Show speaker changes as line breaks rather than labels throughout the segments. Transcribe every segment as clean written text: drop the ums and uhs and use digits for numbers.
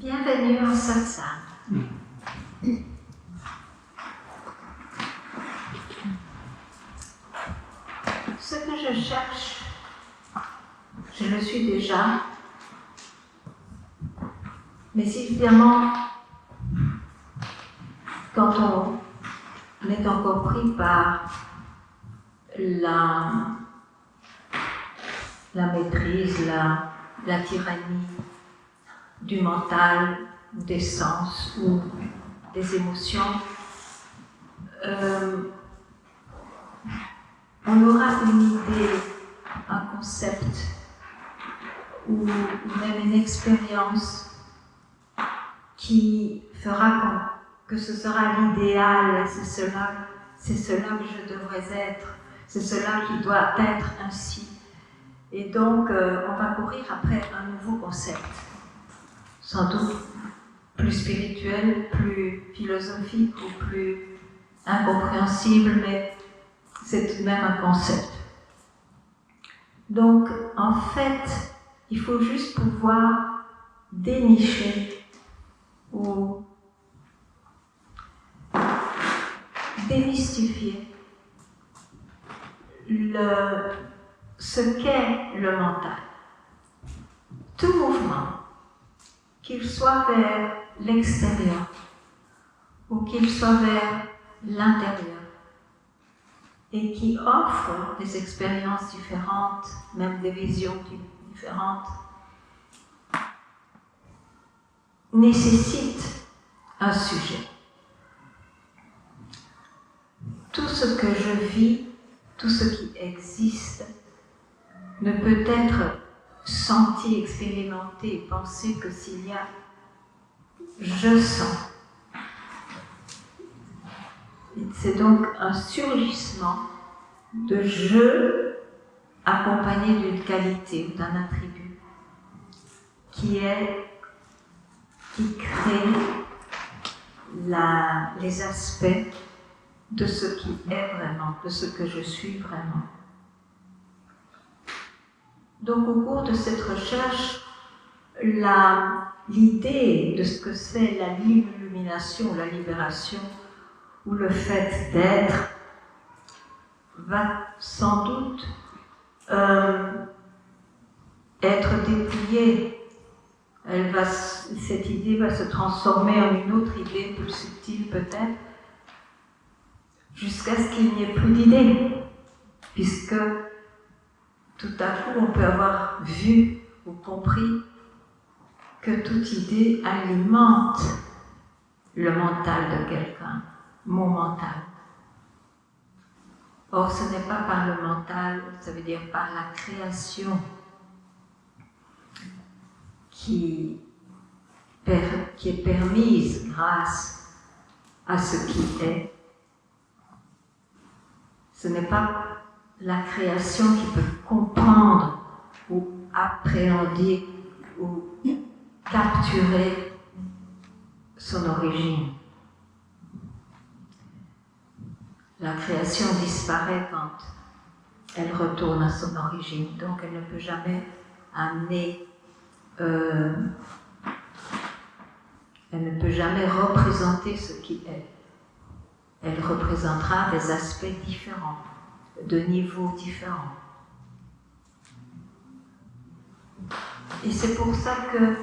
Bienvenue en satsang. Ce que je cherche, je le suis déjà, mais évidemment, quand on est encore pris par la maîtrise, la tyrannie du mental, des sens ou des émotions, on aura une idée, un concept ou même une expérience qui fera que ce sera l'idéal, c'est cela que je devrais être, c'est cela qui doit être ainsi. Et donc, on va courir après un nouveau concept, sans doute plus spirituel, plus philosophique ou plus incompréhensible, mais c'est tout de même un concept. Donc, en fait, il faut juste pouvoir dénicher ou démystifier ce qu'est le mental. Tout mouvement, qu'il soit vers l'extérieur ou qu'il soit vers l'intérieur, et qui offre des expériences différentes, même des visions différentes, nécessite un sujet. Tout ce que je vis, tout ce qui existe, ne peut être senti, expérimenté, pensé que s'il y a je sens. C'est donc un surgissement de je accompagné d'une qualité ou d'un attribut qui crée les aspects de ce qui est vraiment, de ce que je suis vraiment. Donc au cours de cette recherche, l'idée de ce que c'est la illumination, la libération, ou le fait d'être, va sans doute être dépouillée. Cette idée va se transformer en une autre idée plus subtile peut-être, jusqu'à ce qu'il n'y ait plus d'idée, puisque tout à coup on peut avoir vu ou compris que toute idée alimente le mental de quelqu'un, mon mental. Or, ce n'est pas par le mental, ça veut dire par la création qui est permise grâce à ce qui est. Ce n'est pas la création qui peut comprendre ou appréhender ou capturer son origine. La création disparaît quand elle retourne à son origine, donc elle ne peut jamais amener, elle ne peut jamais représenter ce qui est. Elle représentera des aspects différents, de niveaux différents. Et c'est pour ça que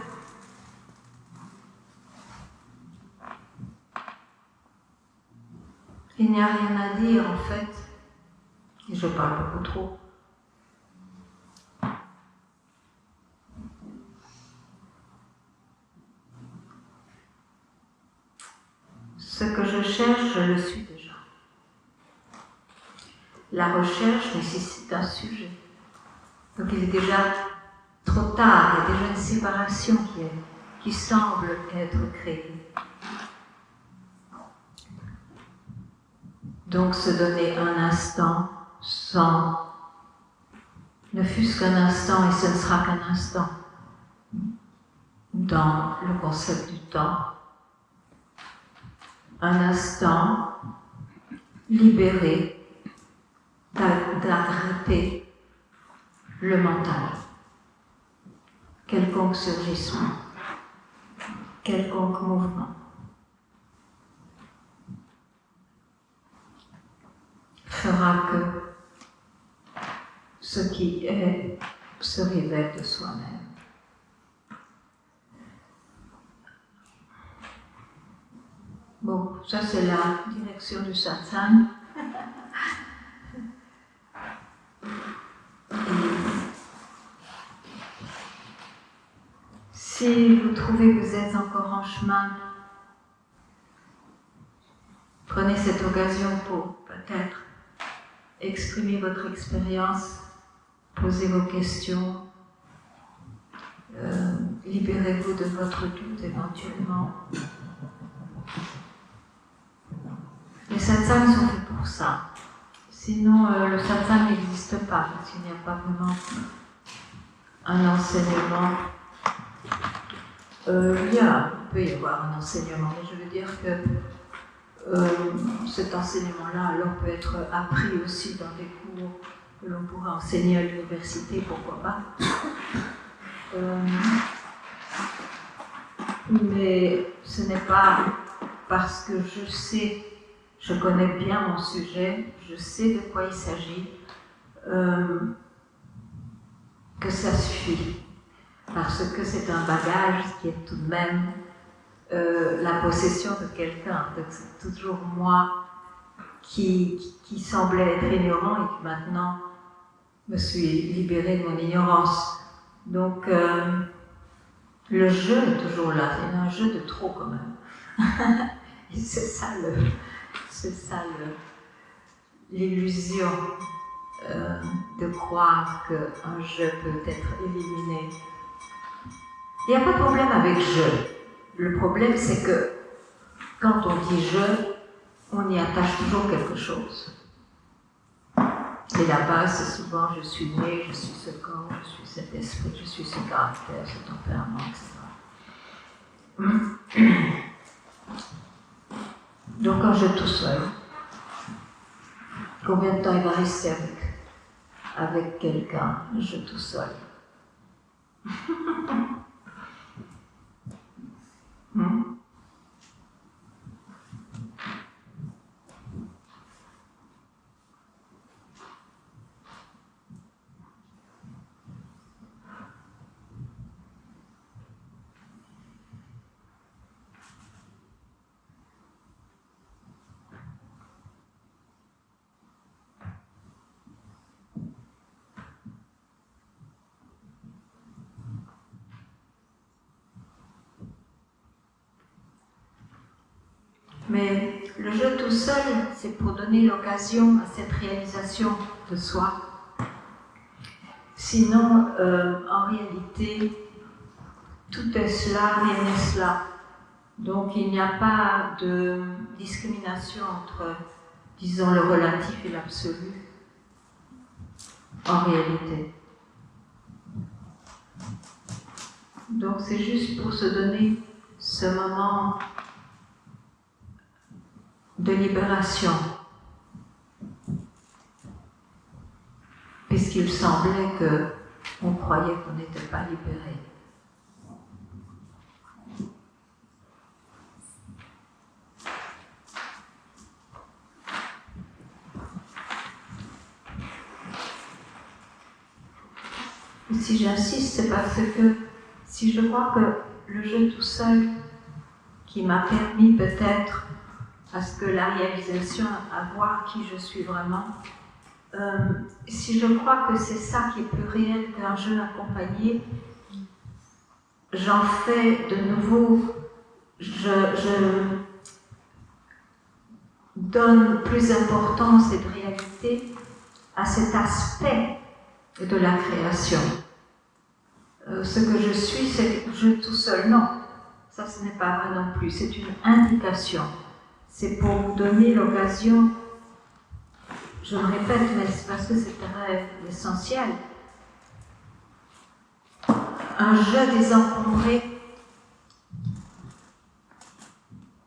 il n'y a rien à dire en fait, et je parle beaucoup trop. Ce que je cherche, je le suis déjà. La recherche nécessite un sujet. Donc il est déjà trop tard, il y a déjà une séparation qui semble être créée. Donc se donner un instant sans, ne fût-ce qu'un instant, et ce ne sera qu'un instant, dans le concept du temps, un instant libéré d'agripper le mental, quelconque surgissement. quelconque mouvement. Fera que ce qui est se révèle de soi-même. Bon, ça c'est la direction du satsang. Si vous trouvez que vous êtes encore en chemin, prenez cette occasion pour peut-être exprimer votre expérience, poser vos questions, libérez-vous de votre doute éventuellement. Les satsangs sont faits pour ça. Sinon, le satsang n'existe pas, parce qu'il n'y a pas vraiment un enseignement. Il peut y avoir un enseignement, mais je veux dire que cet enseignement-là alors peut être appris aussi dans des cours que l'on pourra enseigner à l'université, pourquoi pas. Mais ce n'est pas parce que je connais bien mon sujet, je sais de quoi il s'agit, que ça suffit. Parce que c'est un bagage qui est tout de même la possession de quelqu'un. Donc c'est toujours moi qui semblait être ignorant et qui maintenant me suis libérée de mon ignorance. Donc le jeu est toujours là, c'est un jeu de trop quand même. Et c'est ça l'illusion de croire qu'un jeu peut être éliminé. Il n'y a pas de problème avec jeu. Le problème, c'est que quand on dit jeu, on y attache toujours quelque chose. Et la base, c'est souvent je suis né, je suis ce corps, je suis cet esprit, je suis ce caractère, ce tempérament, etc. Donc, un jeu tout seul, combien de temps il va rester avec quelqu'un, un jeu tout seul? Mais le jeu tout seul, c'est pour donner l'occasion à cette réalisation de soi. Sinon, en réalité, tout est cela, rien n'est cela. Donc il n'y a pas de discrimination entre, disons, le relatif et l'absolu, en réalité. Donc c'est juste pour se donner ce moment de libération, puisqu'il semblait qu'on croyait qu'on n'était pas libéré. Et si j'insiste, c'est parce que si je crois que le jeu tout seul, qui m'a permis peut-être à ce que la réalisation, à voir qui je suis vraiment, si je crois que c'est ça qui est plus réel qu'un jeu accompagné, j'en fais de nouveau, je donne plus d'importance et de réalité à cet aspect de la création. Ce que je suis, c'est le jeu tout seul. Non, ça ce n'est pas vrai non plus, c'est une indication. C'est pour vous donner l'occasion, je me répète, mais c'est parce que c'est très essentiel. Un jeu désencombré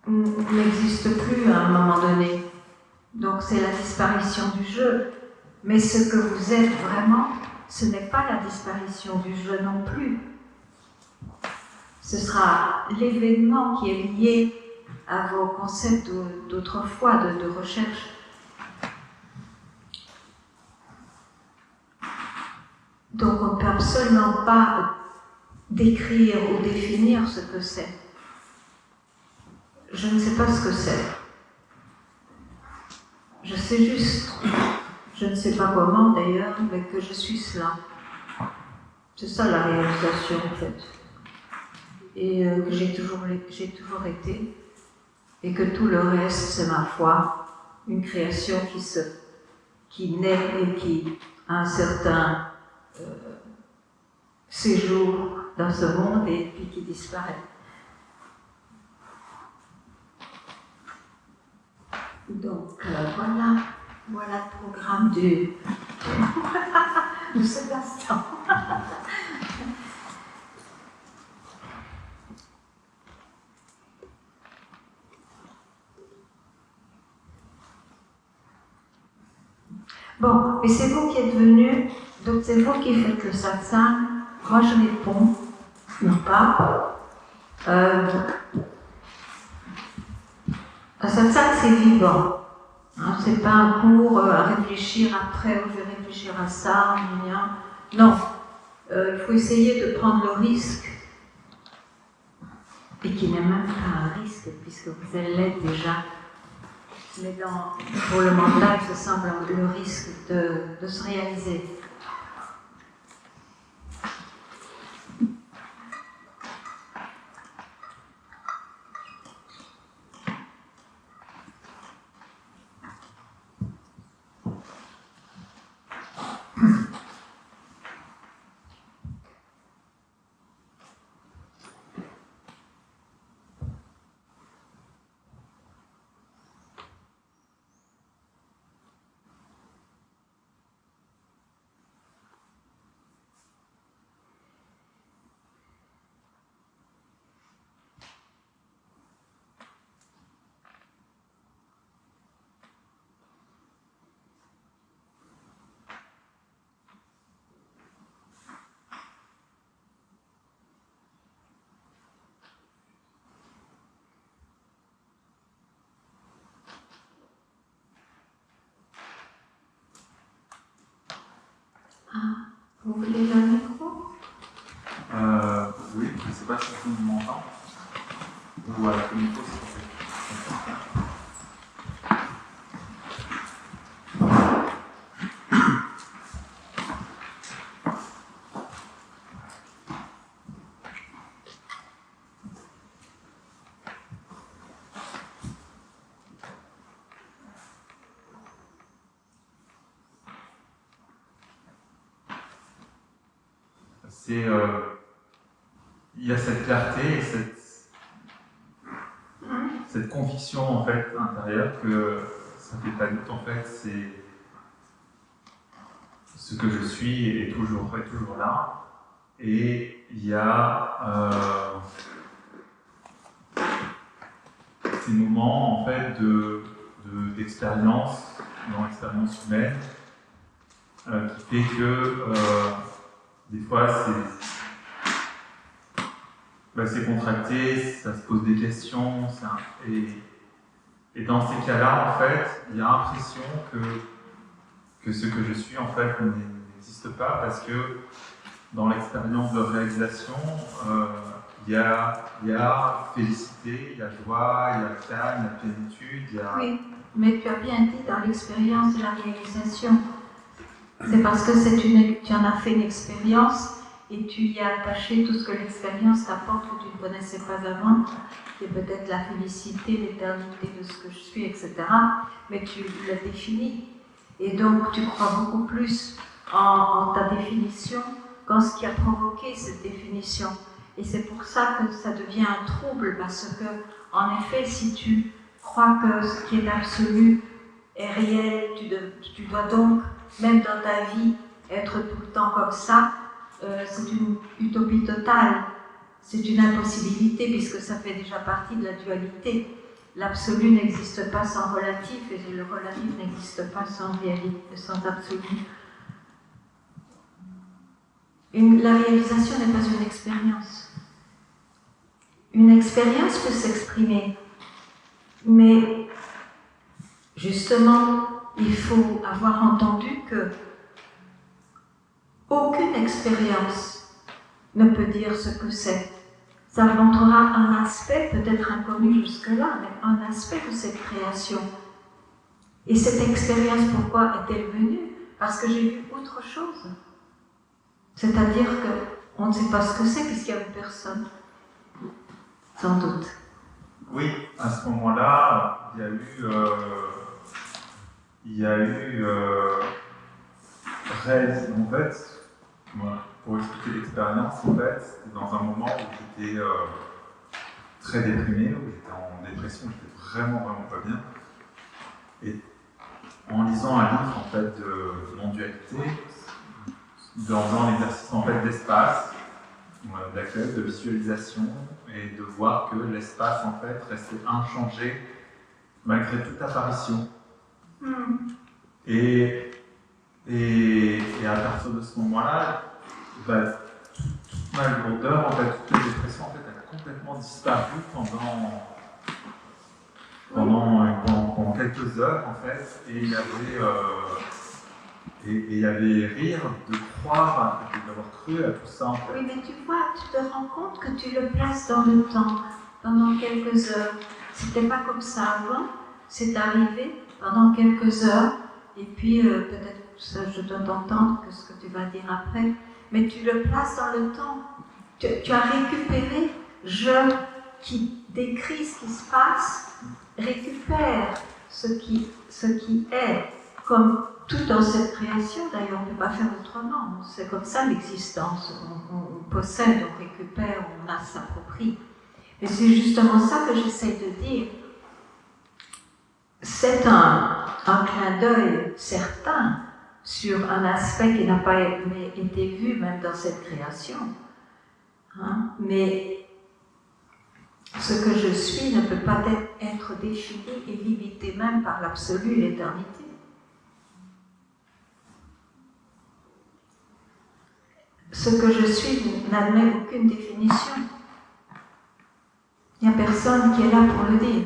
n'existe plus à un moment donné. Donc c'est la disparition du jeu. Mais ce que vous êtes vraiment, ce n'est pas la disparition du jeu non plus. ce sera l'événement qui est lié à vos concepts d'autrefois, de recherche. Donc on ne peut absolument pas décrire ou définir ce que c'est. Je ne sais pas ce que c'est. Je sais juste, je ne sais pas comment d'ailleurs, mais que je suis cela. C'est ça la réalisation en fait. Et que j'ai toujours été, et que tout le reste, c'est ma foi, une création qui naît et qui a un certain séjour dans ce monde et puis qui disparaît. Donc voilà le programme de cet instant. Bon, mais c'est vous qui êtes venus, donc c'est vous qui faites le satsang. Moi je réponds, ou pas. Un satsang c'est vivant. Hein, c'est pas un cours à réfléchir après, ou je vais réfléchir à ça, non. Il faut essayer de prendre le risque, et qui n'est même pas un risque, puisque vous l'êtes déjà. Mais pour le mental, ça semble le risque de se réaliser. Vous voulez le micro?
Oui, je ne sais pas si tout le monde m'entend. Ou avec le micro, c'est il y a cette clarté et cette conviction en fait intérieure que ça fait pas doute en fait, c'est ce que je suis est toujours là. Et il y a ces moments en fait d'expérience dans l'expérience humaine qui fait que des fois c'est contracté, ça se pose des questions, et dans ces cas-là, en fait, il y a l'impression que ce que je suis, en fait, n'existe pas, parce que dans l'expérience de réalisation, il y a félicité, il y a joie, il y a calme, il y a plénitude, il y a...
Oui, mais tu as bien dit dans l'expérience de la réalisation. C'est parce que tu en as fait une expérience et tu y as attaché tout ce que l'expérience t'apporte que tu ne connaissais pas avant, qui est peut-être la félicité, l'éternité de ce que je suis, etc. Mais tu l'as défini. Et donc tu crois beaucoup plus en ta définition qu'en ce qui a provoqué cette définition. Et c'est pour ça que ça devient un trouble, parce que, en effet, si tu crois que ce qui est absolu est réel, tu dois donc, même dans ta vie, être tout le temps comme ça, c'est une utopie totale. C'est une impossibilité, puisque ça fait déjà partie de la dualité. L'absolu n'existe pas sans relatif, et le relatif n'existe pas sans réalité, sans absolu. La réalisation n'est pas une expérience. une expérience peut s'exprimer, mais justement, il faut avoir entendu que aucune expérience ne peut dire ce que c'est. Ça montrera un aspect, peut-être inconnu jusque-là, mais un aspect de cette création. Et cette expérience, pourquoi est-elle venue? Parce que j'ai vu autre chose. C'est-à-dire qu'on ne sait pas ce que c'est puisqu'il n'y avait personne. Sans doute.
Oui, à ce moment-là, il y a eu en fait, pour expliquer l'expérience, en fait, c'était dans un moment où j'étais très déprimé, où j'étais en dépression, j'étais vraiment pas bien. Et en lisant un livre en fait de non-dualité, dans un exercice en fait d'espace, d'accueil, de visualisation, et de voir que l'espace en fait restait inchangé malgré toute apparition. Et à partir de ce moment-là, toute ma lourdeur, en fait, toute la dépression en fait, a complètement disparu pendant quelques heures en fait, et il y avait rire de croire, d'avoir cru à tout ça en fait.
Oui, mais tu vois, tu te rends compte que tu le places dans le temps, pendant quelques heures. C'était pas comme ça avant, c'est arrivé pendant quelques heures, et puis peut-être ça, je dois t'entendre que ce que tu vas dire après, mais tu le places dans le temps. Tu as récupéré, je qui décrit ce qui se passe, récupère ce qui est, comme tout dans cette création, d'ailleurs on ne peut pas faire autrement, c'est comme ça l'existence, on possède, on récupère, on s'approprie. Et c'est justement ça que j'essaie de dire. C'est un clin d'œil certain sur un aspect qui n'a pas été vu même dans cette création. Hein? Mais ce que je suis ne peut pas être défini et limité même par l'absolu, l'éternité. Ce que je suis n'admet aucune définition. Il n'y a personne qui est là pour le dire.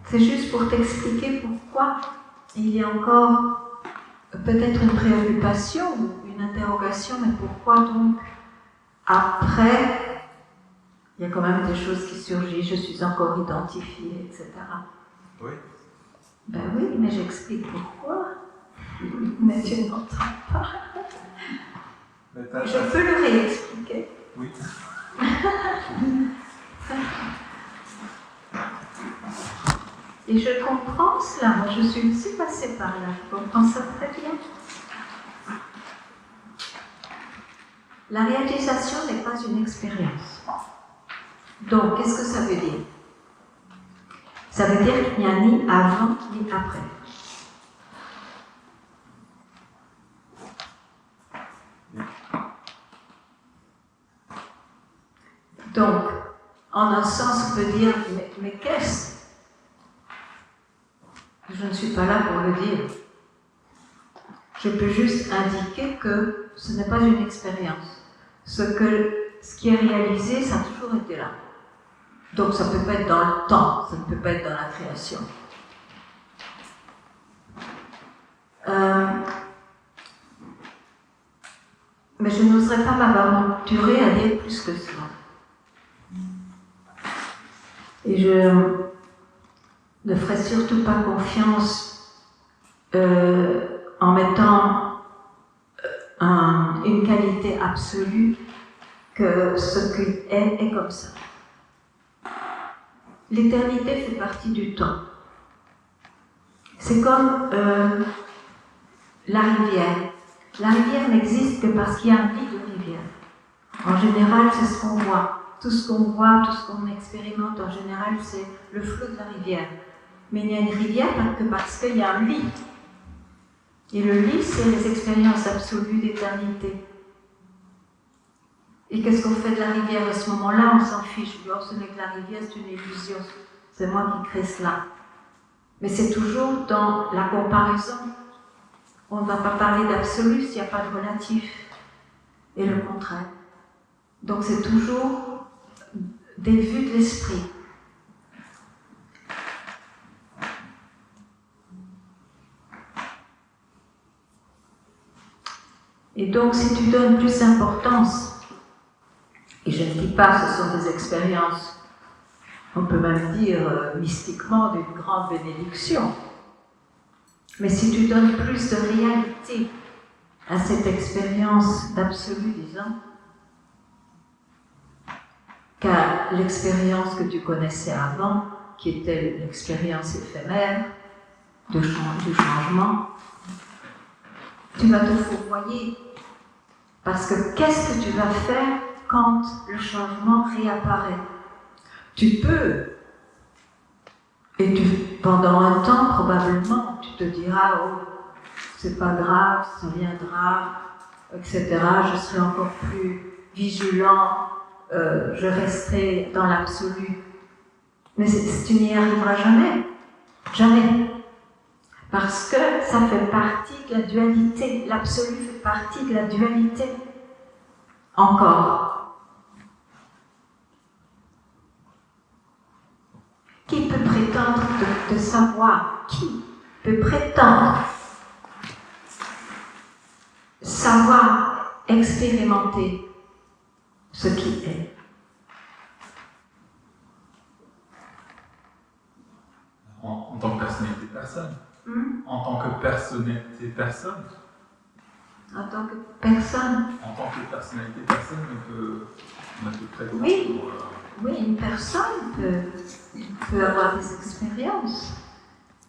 C'est juste pour t'expliquer pourquoi il y a encore peut-être une préoccupation ou une interrogation, mais pourquoi donc après, il y a quand même des choses qui surgissent, je suis encore identifiée, etc.
Oui.
Ben oui, mais j'explique pourquoi. Mais tu n'entends pas. Je peux le réexpliquer.
Oui.
Et je comprends cela, moi je suis aussi passée par là, je comprends ça très bien. La réalisation n'est pas une expérience. Donc, qu'est-ce que ça veut dire? Ça veut dire qu'il n'y a ni avant ni après. Donc, en un sens, on peut dire, mais qu'est-ce? Je ne suis pas là pour le dire. Je peux juste indiquer que ce n'est pas une expérience. Ce qui est réalisé, ça a toujours été là. Donc ça ne peut pas être dans le temps, ça ne peut pas être dans la création. Mais je n'oserais pas m'aventurer à dire plus que cela. Et je ne ferai surtout pas confiance en mettant une qualité absolue que ce qui est comme ça. L'éternité fait partie du temps. C'est comme la rivière. La rivière n'existe que parce qu'il y a un lit de rivière. En général, c'est ce qu'on voit. Tout ce qu'on voit, tout ce qu'on expérimente, en général, c'est le flot de la rivière. Mais il y a une rivière que parce qu'il y a un lit. Et le lit, c'est les expériences absolues d'éternité. Et qu'est-ce qu'on fait de la rivière à ce moment-là? On s'en fiche. Alors, ce n'est que la rivière, c'est une illusion. C'est moi qui crée cela. Mais c'est toujours dans la comparaison. On ne va pas parler d'absolu s'il n'y a pas de relatif. Et le contraire. Donc c'est toujours des vues de l'esprit. Et donc si tu donnes plus d'importance, et je ne dis pas ce sont des expériences, on peut même dire mystiquement d'une grande bénédiction, mais si tu donnes plus de réalité à cette expérience d'absolu, disons, qu'à l'expérience que tu connaissais avant, qui était l'expérience éphémère du changement, tu vas te fourvoyer. Parce que qu'est-ce que tu vas faire quand le changement réapparaît? Tu peux, et pendant un temps probablement, tu te diras, oh, c'est pas grave, ça viendra, etc. Je serai encore plus vigilant, je resterai dans l'absolu. Mais tu n'y arriveras jamais. Jamais. Parce que ça fait partie de la dualité. L'absolu fait partie de la dualité. Encore. Qui peut prétendre de savoir? Qui peut prétendre savoir expérimenter ce qui est?
En tant que personnalité personne. En tant que personnalité personne.
En tant que personne.
En tant que personnalité personne, on peut prétendre.
Oui, oui, une personne peut avoir des expériences.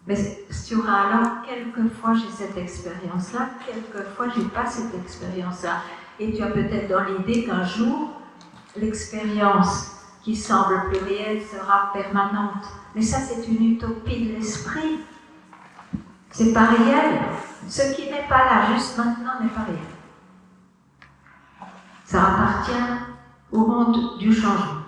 Mais tu auras alors, quelquefois j'ai cette expérience-là, quelquefois j'ai pas cette expérience-là. Et tu as peut-être dans l'idée qu'un jour, l'expérience qui semble plurielle sera permanente. Mais ça, c'est une utopie de l'esprit. C'est pas réel. Ce qui n'est pas là juste maintenant n'est pas réel. Ça appartient au monde du changement.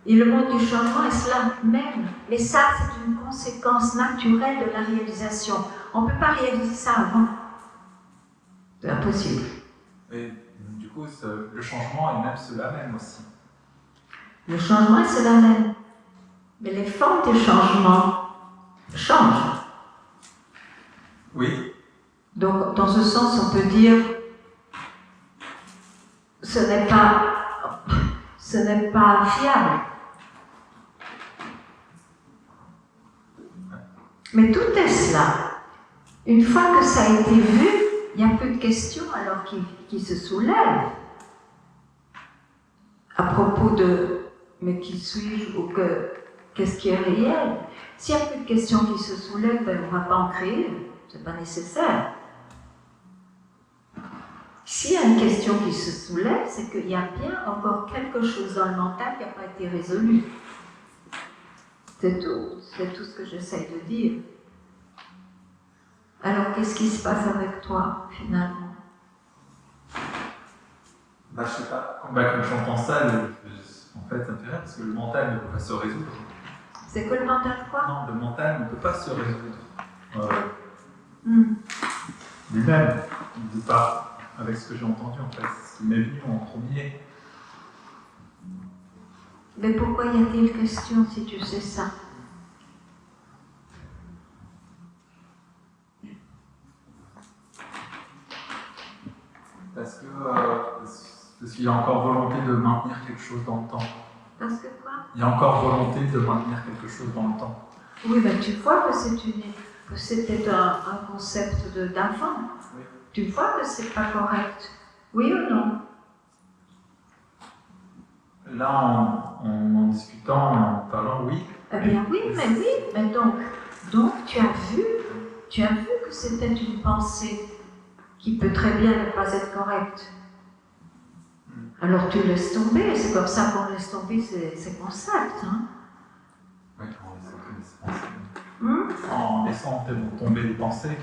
Et le monde du changement est cela même. Mais ça, c'est une conséquence naturelle de la réalisation. On ne peut pas réaliser ça avant. C'est impossible.
Mais du coup, le changement est même cela même aussi.
Le changement est cela même. Mais les formes du changement changent.
Oui.
Donc, dans ce sens, on peut dire ce n'est pas fiable. Mais tout est cela. Une fois que ça a été vu, il y a peu de questions alors qui se soulèvent à propos de mais qui suis-je ou qu'est-ce qui est réel. S'il y a peu de questions qui se soulèvent, ben, on ne va pas en créer, c'est pas nécessaire. S'il y a une question qui se soulève, c'est qu'il y a bien encore quelque chose dans le mental qui n'a pas été résolu. C'est tout ce que j'essaie de dire. Alors, qu'est-ce qui se passe avec toi, finalement?
Je sais pas. Comme j'entends ça, en fait, ça me fait rire parce que le mental ne peut pas se résoudre.
C'est que le mental quoi?
Non, le mental ne peut pas se résoudre. Lui-même, il ne dit pas, avec ce que j'ai entendu, en fait, c'est ce qui m'est venu en premier.
Mais pourquoi y a-t-il question si tu sais ça?
Parce qu'il y a encore volonté de maintenir quelque chose dans le temps.
Parce que quoi?
Il y a encore volonté de maintenir quelque chose dans le temps.
Oui, mais tu vois que c'était un concept d'enfant.
Oui.
Tu vois que c'est pas correct. Oui ou non?
Là, en discutant, en parlant, oui.
Eh bien oui, mais donc tu as vu que c'était une pensée qui peut très bien ne pas être correcte. Alors tu laisses tomber, c'est comme ça qu'on laisse tomber ces concepts. Hein?
Oui, en laissant tomber les pensées,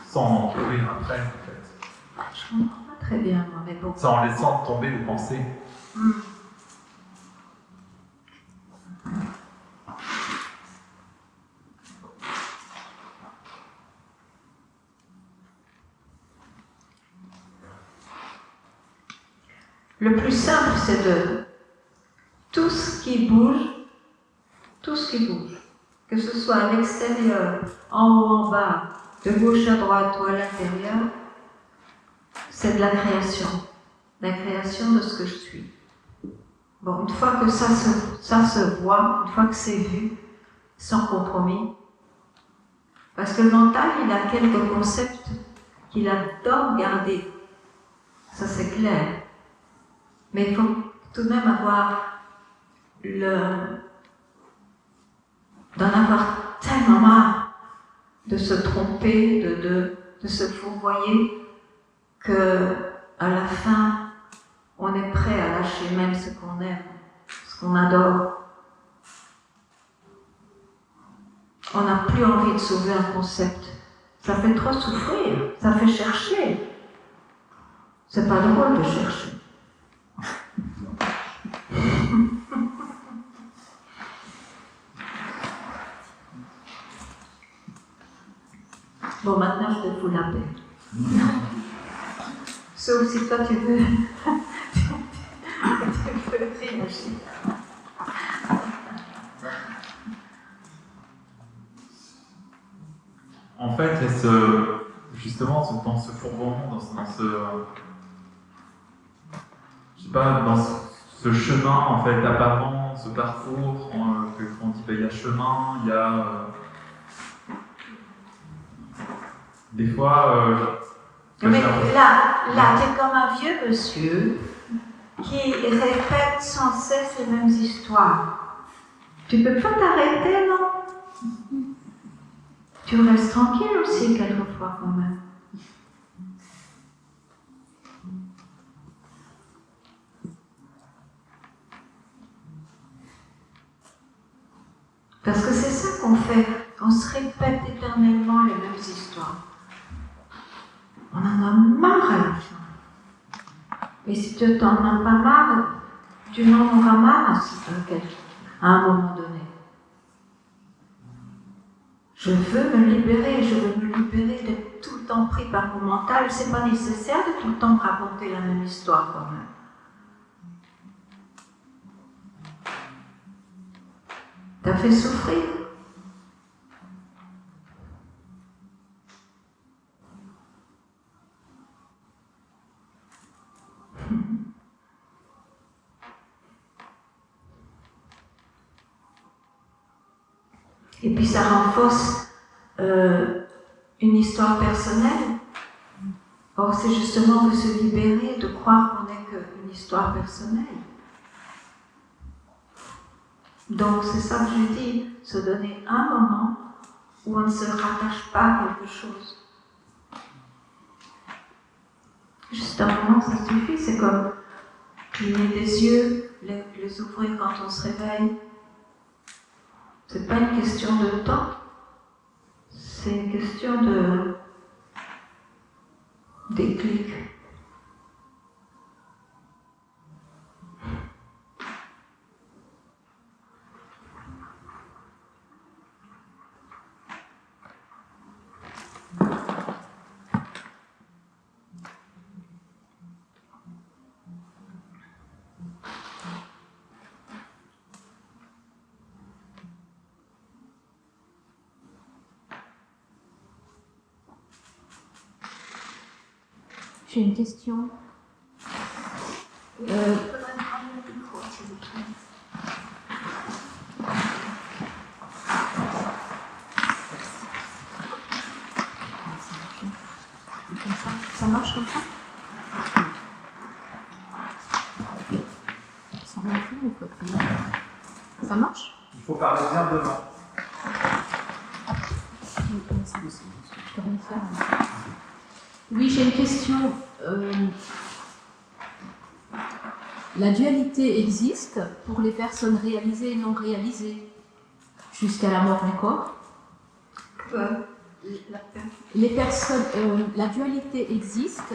sans en courir après, en fait.
Je ne comprends pas très bien, moi, mais bon.
C'est en laissant tomber les pensées.
Le plus simple, c'est de tout ce qui bouge, que ce soit à l'extérieur, en haut, en bas, de gauche à droite ou à l'intérieur, c'est de la création de ce que je suis. Bon, une fois que ça se voit, une fois que c'est vu, sans compromis, parce que le mental, il a quelques concepts qu'il adore garder, ça c'est clair. Mais il faut tout de même d'en avoir tellement marre de se tromper, de se fourvoyer, que à la fin, on est prêt à lâcher même ce qu'on aime, ce qu'on adore. On n'a plus envie de sauver un concept. Ça fait trop souffrir, ça fait chercher. C'est pas drôle de chercher. Bon, maintenant je te fous la paix. Sauf si toi tu veux réagir.
En fait, il y a justement dans ce fourvoiement, dans ce chemin en fait apparent, ce parcours, qu'on dit il y a chemin, il y a des fois.
Mais là, t'es comme un vieux monsieur qui répète sans cesse les mêmes histoires. Tu peux pas t'arrêter, non? Tu restes tranquille aussi quelquefois quand même. Parce que c'est ça qu'on fait, on se répète éternellement les mêmes histoires. On en a marre à la fin. Et si tu n'en as pas marre, tu n'en auras marre à un moment donné. Je veux me libérer d'être tout le temps pris par mon mental. C'est pas nécessaire de tout le temps raconter la même histoire quand même. T'as fait souffrir. Et puis ça renforce une histoire personnelle. Or, c'est justement de se libérer, de croire qu'on n'est qu'une histoire personnelle. Donc, c'est ça que je dis, se donner un moment où on ne se rattache pas à quelque chose. Juste un moment, ça suffit, c'est comme cligner des yeux, les ouvrir quand on se réveille. C'est pas une question de temps, c'est une question de déclic.
J'ai une question. Ça marche comme ça? Ça marche?
Il faut parler bien devant.
Oui, j'ai une question. La dualité existe pour les personnes réalisées et non réalisées jusqu'à la mort du corps? La dualité existe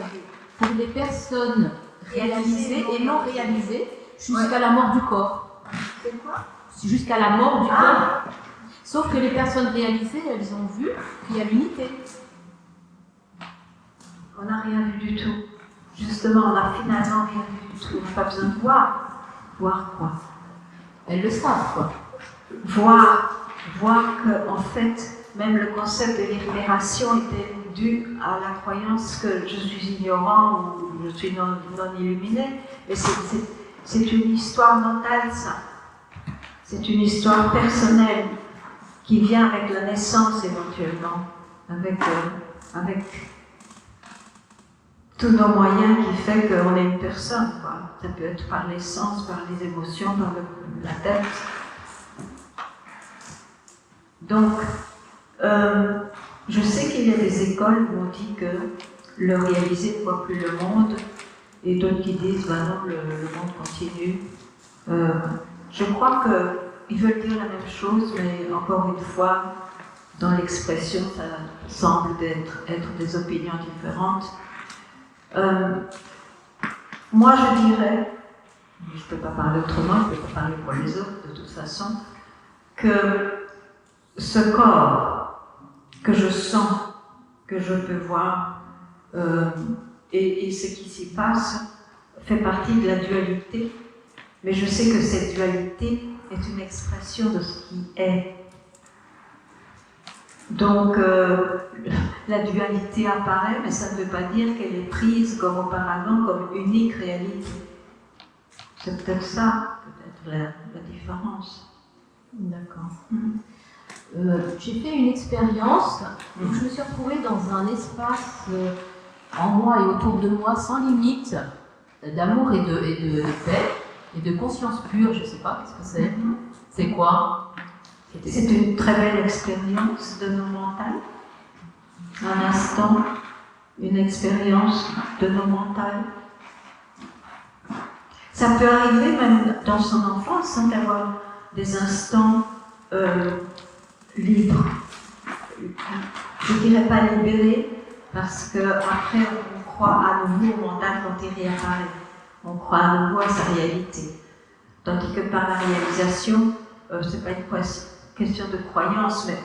pour les personnes réalisées et non réalisées jusqu'à la mort du corps.
C'est quoi?
Jusqu'à la mort du corps. Sauf que les personnes réalisées, elles ont vu qu'il y a l'unité.
On n'a rien vu du tout. Justement, on n'a finalement rien vu du tout. On n'a pas besoin de voir. Voir quoi?
Elles le savent, quoi.
Voir que, en fait, même le concept de libération était dû à la croyance que je suis ignorant ou je suis non illuminé. Mais c'est une histoire mentale, ça. C'est une histoire personnelle qui vient avec la naissance éventuellement, avec tous nos moyens qui fait qu'on est une personne, quoi. Ça peut être par les sens, par les émotions, par la tête. Donc, je sais qu'il y a des écoles où on dit que le réalisé ne voit plus le monde, et d'autres qui disent, ben non, le monde continue. Je crois qu'ils veulent dire la même chose, mais encore une fois, dans l'expression, ça semble être des opinions différentes. Moi, je dirais, je ne peux pas parler autrement, je ne peux pas parler pour les autres de toute façon, que ce corps que je sens, que je peux voir, et ce qui s'y passe fait partie de la dualité, mais je sais que cette dualité est une expression de ce qui est. Donc, la dualité apparaît, mais ça ne veut pas dire qu'elle est prise comme auparavant, comme unique réalité. C'est peut-être ça, peut-être la différence.
D'accord. J'ai fait une expérience où je me suis retrouvée dans un espace en moi et autour de moi sans limite d'amour et de paix et de conscience pure. Je ne sais pas, qu'est-ce que c'est? C'est quoi?
C'est une très belle expérience de nos mentales. Un instant, une expérience de nos mentales. Ça peut arriver même dans son enfance, sans avoir des instants libres. Je ne dirais pas libérés, parce qu'après on croit à nouveau au mental quand il réapparaît. On croit à nouveau à sa réalité. Tandis que par la réalisation, ce n'est pas une question de croyance, mais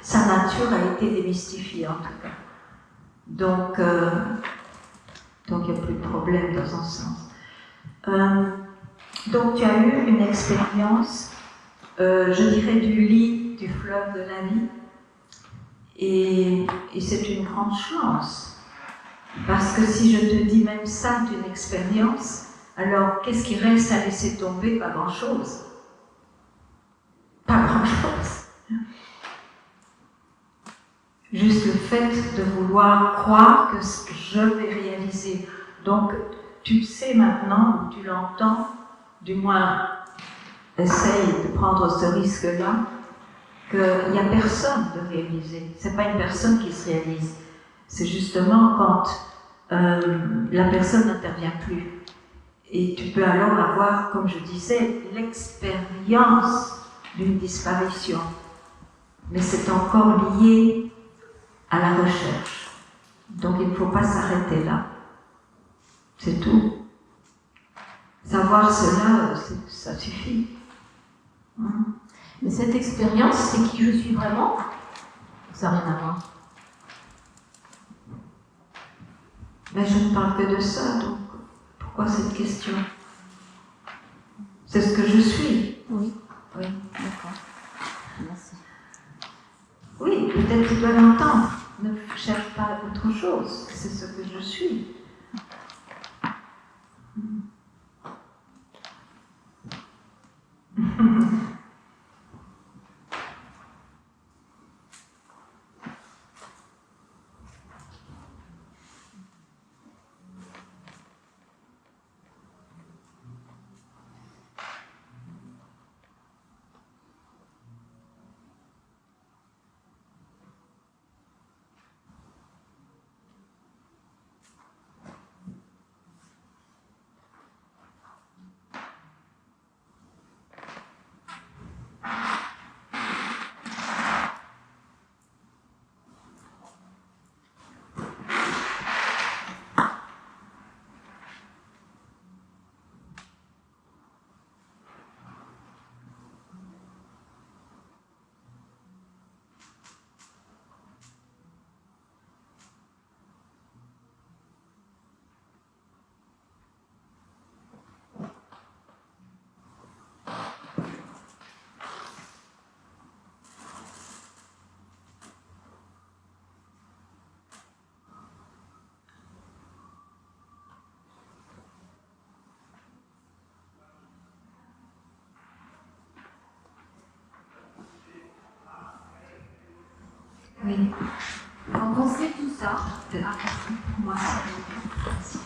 sa nature a été démystifiée en tout cas. Donc il n'y a plus de problème dans un sens. Donc tu as eu une expérience, je dirais, du lit du fleuve de la vie, et c'est une grande chance. Parce que si je te dis même ça d'une expérience, alors qu'est-ce qui reste à laisser tomber? Pas grand-chose. Pas grand-chose. Juste le fait de vouloir croire que je vais réaliser. Donc, tu sais maintenant, ou tu l'entends, du moins, essaye de prendre ce risque-là, qu'il n'y a personne de réaliser. Ce n'est pas une personne qui se réalise. C'est justement quand la personne n'intervient plus. Et tu peux alors avoir, comme je disais, l'expérience d'une disparition. Mais c'est encore lié à la recherche. Donc il ne faut pas s'arrêter là. C'est tout. Savoir cela, ça suffit.
Mais cette expérience, c'est qui je suis vraiment? Ça n'a rien à voir.
Mais je ne parle que de ça, donc pourquoi cette question? C'est ce que je suis.
Oui.
Oui.
D'accord. Merci.
Oui, peut-être tu dois l'entendre. Ne cherche pas autre chose. C'est ce que je suis. Oui.
Quand on sait tout ça,
Pour moi, c'est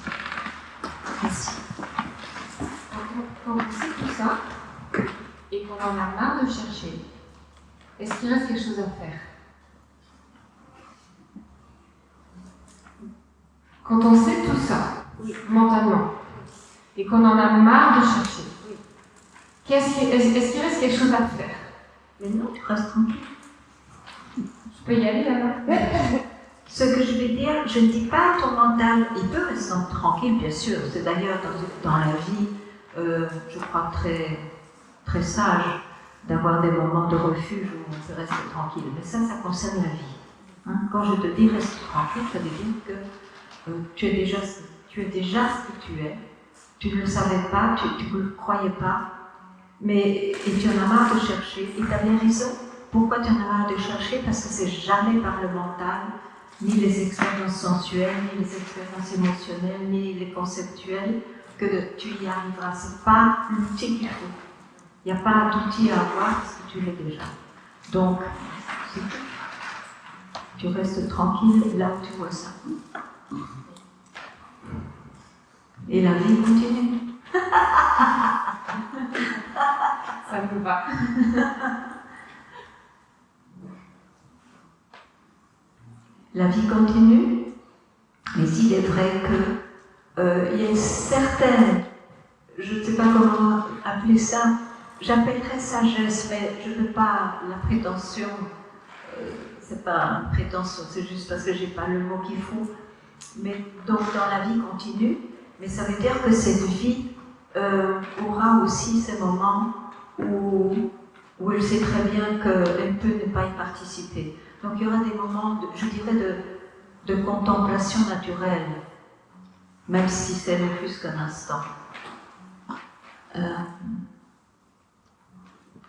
merci.
quand on sait tout ça, et qu'on en a marre de chercher, est-ce qu'il reste quelque chose à faire? Quand on sait tout ça, mentalement, et qu'on en a marre de chercher, est-ce qu'il reste quelque chose à faire?
Mais non, tu restes tranquille.
Je peux y aller alors?
Ce que je vais dire, je ne dis pas à ton mental, il peut rester tranquille, bien sûr. C'est d'ailleurs dans la vie, je crois, très, très sage d'avoir des moments de refuge où on peut rester tranquille. Mais ça concerne la vie. Hein? Quand je te dis reste tranquille, ça veut dire que tu es déjà ce que tu es. Tu ne le savais pas, tu ne le croyais pas, et tu en as marre de chercher. Et tu as bien raison. Pourquoi tu en as marre de chercher? Parce que c'est jamais par le mental, ni les expériences sensuelles, ni les expériences émotionnelles, ni les conceptuelles, que tu y arriveras. Ce n'est pas l'outil qu'il faut. Il n'y a pas d'outil à avoir parce que tu l'es déjà. Donc, c'est tout. Tu restes tranquille là où tu vois ça. Et la vie continue.
Ça me va.
La vie continue, mais il est vrai qu'il y a une certaine, je ne sais pas comment appeler ça, j'appellerais sagesse, mais je ne veux pas la prétention, c'est pas une prétention, c'est juste parce que je n'ai pas le mot qu'il faut. Mais donc dans la vie continue, mais ça veut dire que cette vie aura aussi ces moments où elle sait très bien qu'elle peut ne pas y participer. Donc il y aura des moments, je dirais, de contemplation naturelle, même si c'est ne plus qu'un instant.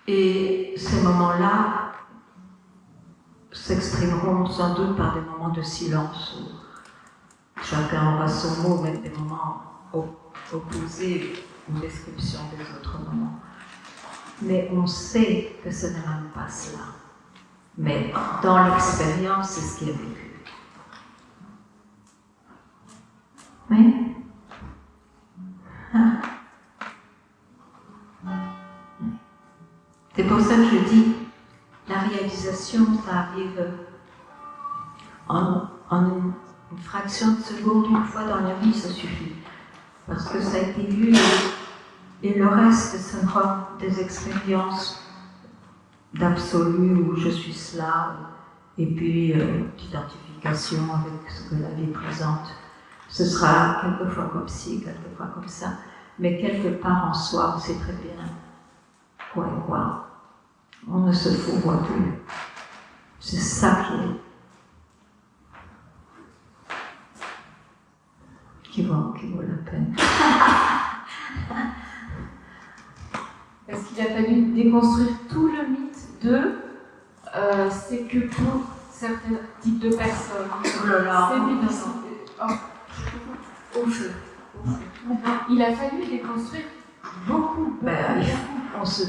Et ces moments-là s'exprimeront sans doute par des moments de silence, où chacun aura son mot, même des moments opposés aux descriptions des autres moments. Mais on sait que ce n'est même pas cela. Mais dans l'expérience, c'est ce qui est vécu. Oui. C'est pour ça que je dis, la réalisation, ça arrive en une fraction de seconde, une fois dans la vie, ça suffit. Parce que ça a été vu et le reste, ce sera des expériences d'absolu où je suis cela, et puis d'identification avec ce que la vie présente. Ce sera quelquefois comme ci, quelquefois comme ça, mais quelque part en soi, on sait très bien quoi et quoi. On ne se fourvoie plus. C'est ça qui vaut la peine.
Parce qu'il a fallu déconstruire tout le mythe de c'est que pour certains types de personnes.
Oh là là,
c'est difficile.
Au feu.
Il a fallu déconstruire beaucoup.
On se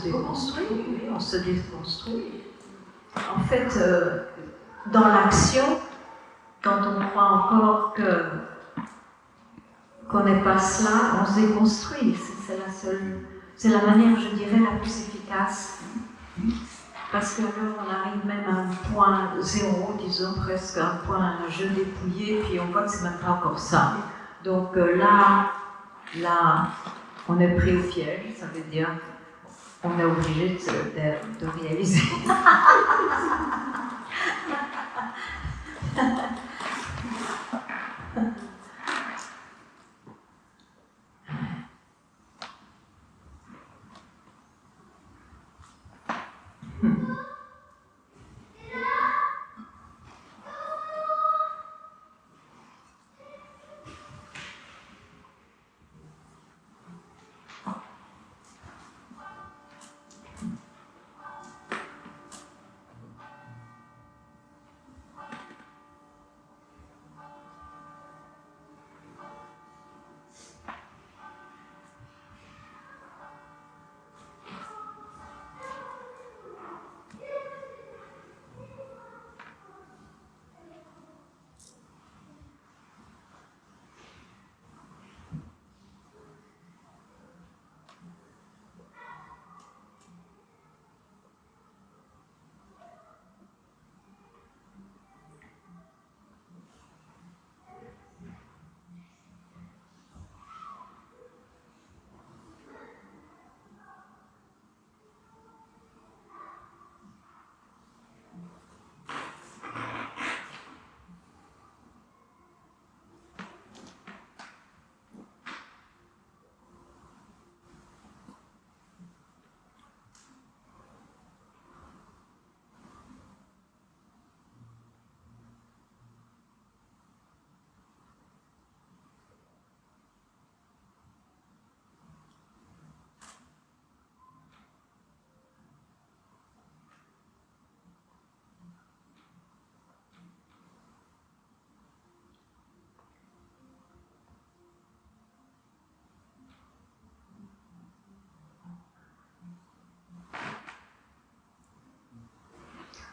déconstruit. En fait, dans l'action, quand on croit encore qu'on n'est pas cela, on se déconstruit. C'est la manière, je dirais, la plus efficace. Parce que là, on arrive même à un point zéro, disons presque un point, un jeu dépouillé, puis on voit que c'est même pas encore ça. Donc là, on est pris au piège, ça veut dire qu'on est obligé de réaliser.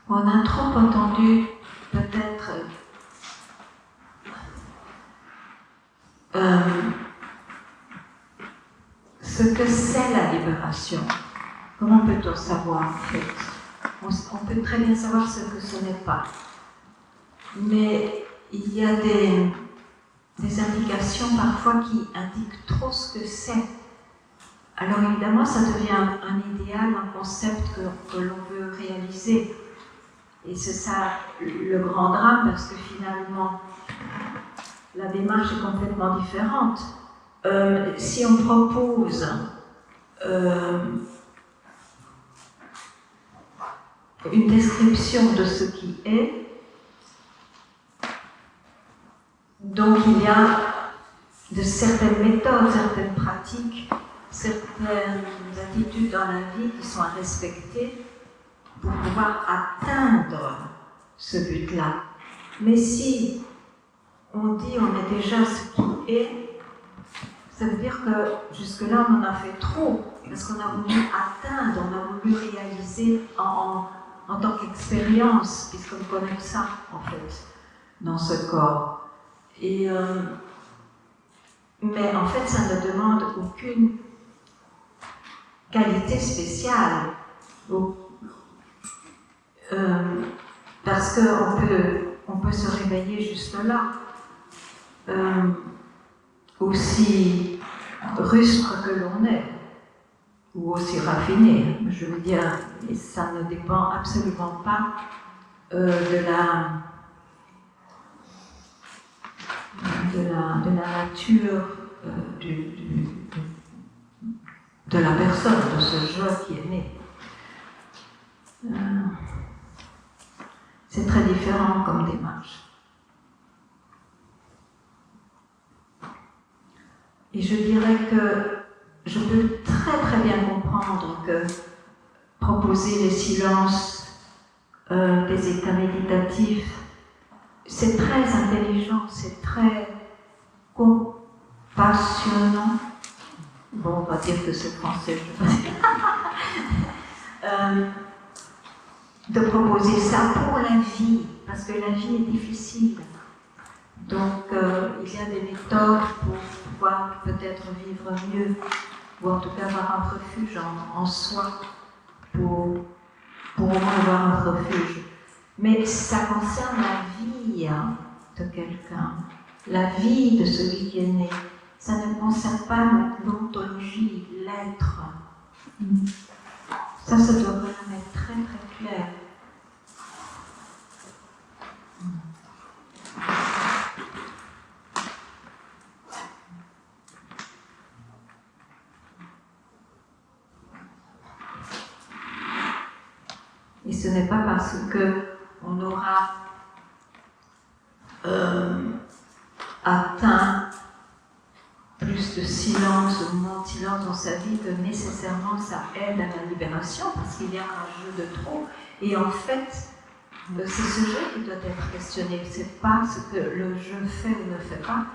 On a trop entendu peut-être ce que c'est la libération. Comment peut-on savoir en fait? On peut très bien savoir ce que ce n'est pas. Mais il y a des indications parfois qui indiquent trop ce que c'est. Alors évidemment, ça devient un idéal, un concept que l'on veut réaliser. Et c'est ça le grand drame, parce que finalement, la démarche est complètement différente. Si on propose une description de ce qui est, donc il y a de certaines méthodes, certaines pratiques, certaines attitudes dans la vie qui sont à respecter pour pouvoir atteindre ce but-là. Mais si on dit on est déjà ce qui est, ça veut dire que jusque-là on en a fait trop, parce qu'on a voulu atteindre, on a voulu réaliser en tant qu'expérience, puisqu'on connaît ça en fait, dans ce corps. Et, mais en fait ça ne demande aucune qualité spéciale. Parce qu'on peut se réveiller juste là, aussi rustre que l'on est, ou aussi raffiné. Je veux dire, et ça ne dépend absolument pas de la nature de la personne, de ce jeu qui est né. C'est très différent comme démarche. Et je dirais que je peux très très bien comprendre que proposer les silences, des états méditatifs, c'est très intelligent, c'est très compassionnant. Bon, on va dire que c'est français, je ne sais pas. De proposer ça pour la vie, parce que la vie est difficile. Donc, il y a des méthodes pour pouvoir peut-être vivre mieux, ou en tout cas avoir un refuge en soi, pour au moins avoir un refuge. Mais ça concerne la vie de quelqu'un, la vie de celui qui est né. Ça ne concerne pas l'ontologie, l'être. Ça devrait être très très clair. Et ce n'est pas parce qu'on aura atteint plus de silence, ou moins de silence dans sa vie, que nécessairement ça aide à la libération, parce qu'il y a un jeu de trop. Et en fait, c'est ce jeu qui doit être questionné, c'est pas ce que le jeu fait ou ne fait pas.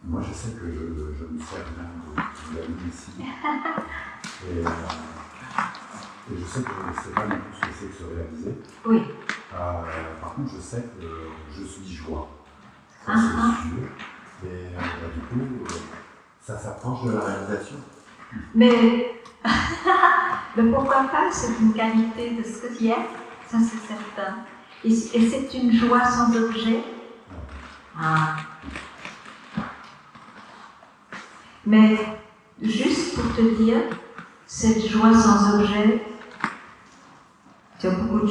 Moi, je sais que je me sers bien de la ici. Et je sais que je ne sais pas non plus ce que c'est que se réaliser.
Oui.
Par contre, je sais que je suis joie. Ça, c'est sûr. Et du coup, ça s'approche de la réalisation.
Mais pourquoi pas, c'est une qualité de ce qu'il y a, ça c'est certain. Et c'est une joie sans objet. Ah. Mais juste pour te dire, cette joie sans objet, tu as beaucoup de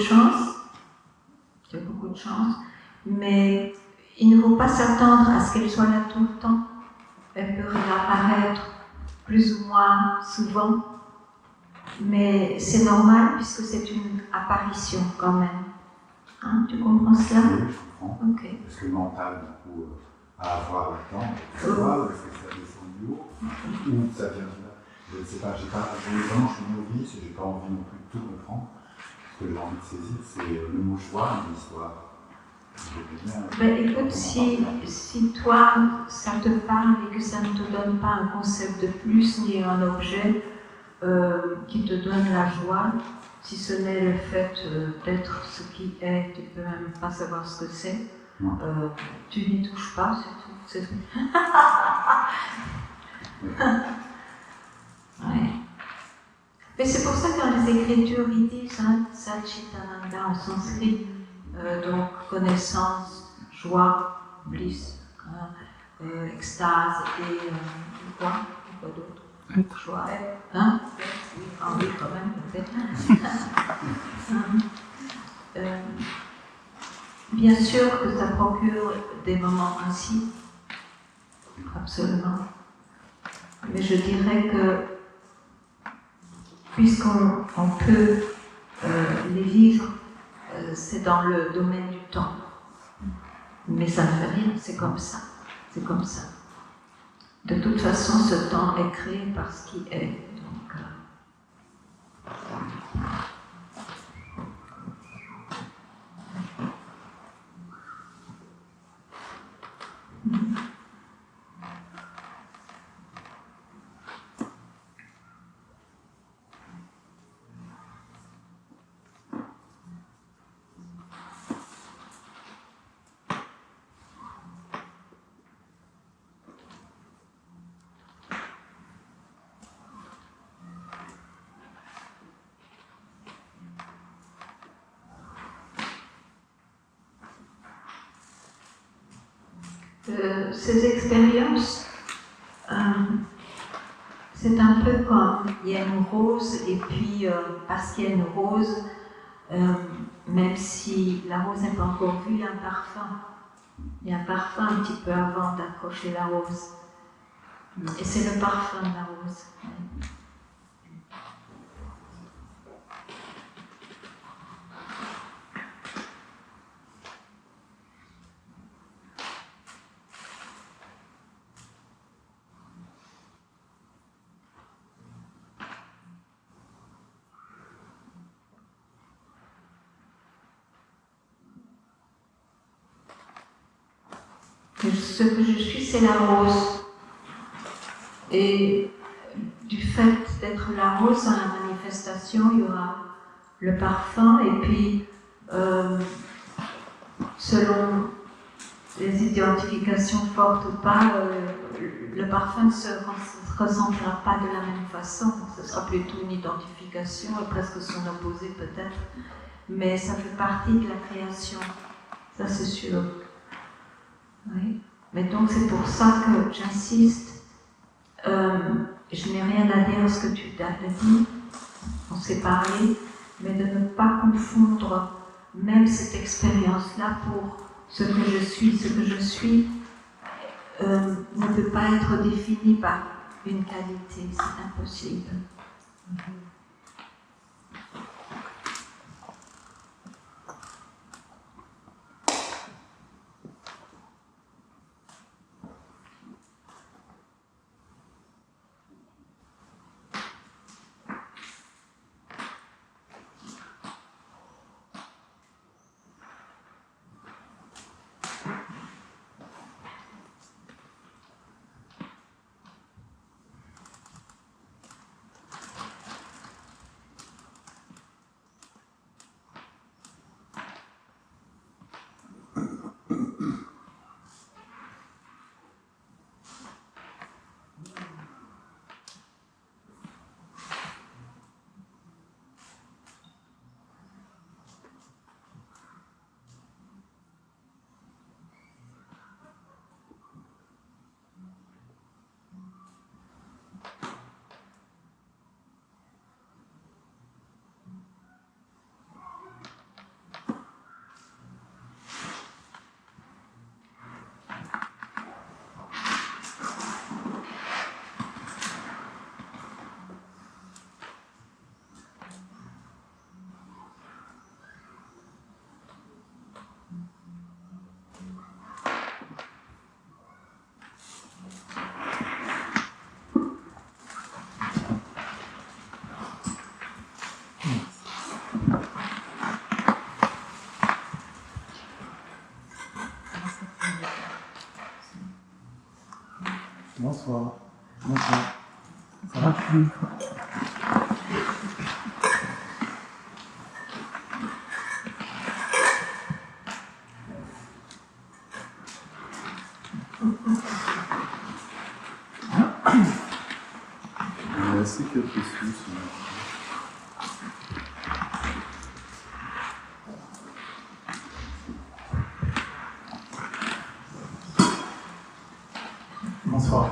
chance, mais il ne faut pas s'attendre à ce qu'elle soit là tout le temps. Elle peut réapparaître plus ou moins souvent, mais c'est normal puisque c'est une apparition quand même. Hein, tu comprends cela?
Oui, je comprends.
Okay.
Parce que le mental, du coup, à avoir le temps, est-ce que ça descend du haut ou ça vient de là? Je ne sais pas, je suis novice et je n'ai pas envie non plus de tout comprendre. Ce que j'ai envie de saisir, c'est le mot joie et l'histoire.
Ben, écoute, si toi, ça te parle et que ça ne te donne pas un concept de plus ni un objet qui te donne la joie, si ce n'est le fait d'être ce qui est, tu ne peux même pas savoir ce que c'est, tu n'y touches pas, surtout. C'est tout. Ouais. Mais c'est pour ça que dans les Écritures, ils disent Satchitananda en sanskrit, donc connaissance, joie, bliss, extase et quoi d'autre? Joie, hein? Oui, oui, quand même, peut-être. Bien sûr que ça procure des moments ainsi, absolument. Mais je dirais que puisqu'on peut les vivre, c'est dans le domaine du temps. Mais ça ne fait rien, c'est comme ça. C'est comme ça. De toute façon, ce temps est créé par ce qui est. Donc, ces expériences, c'est un peu comme il y a une rose et puis parce qu'il y a une rose, même si la rose n'est pas encore vue, il y a un parfum. Il y a un parfum un petit peu avant d'accrocher la rose. Et c'est le parfum de la rose. Ce que je suis, c'est la rose. Et du fait d'être la rose dans la manifestation, il y aura le parfum et puis selon les identifications fortes ou pas, le parfum ne se ressentira pas de la même façon. Ce sera plutôt une identification et presque son opposé peut-être. Mais ça fait partie de la création, ça c'est sûr. Oui. Mais donc c'est pour ça que j'insiste. Je n'ai rien à dire à ce que tu as dit, on s'est parlé, mais de ne pas confondre même cette expérience-là pour ce que je suis. Ce que je suis ne peut pas être défini par une qualité, c'est impossible.
Bonsoir. Bonsoir. Ça va plus.
Il y a assez quelques sous.
Bonsoir.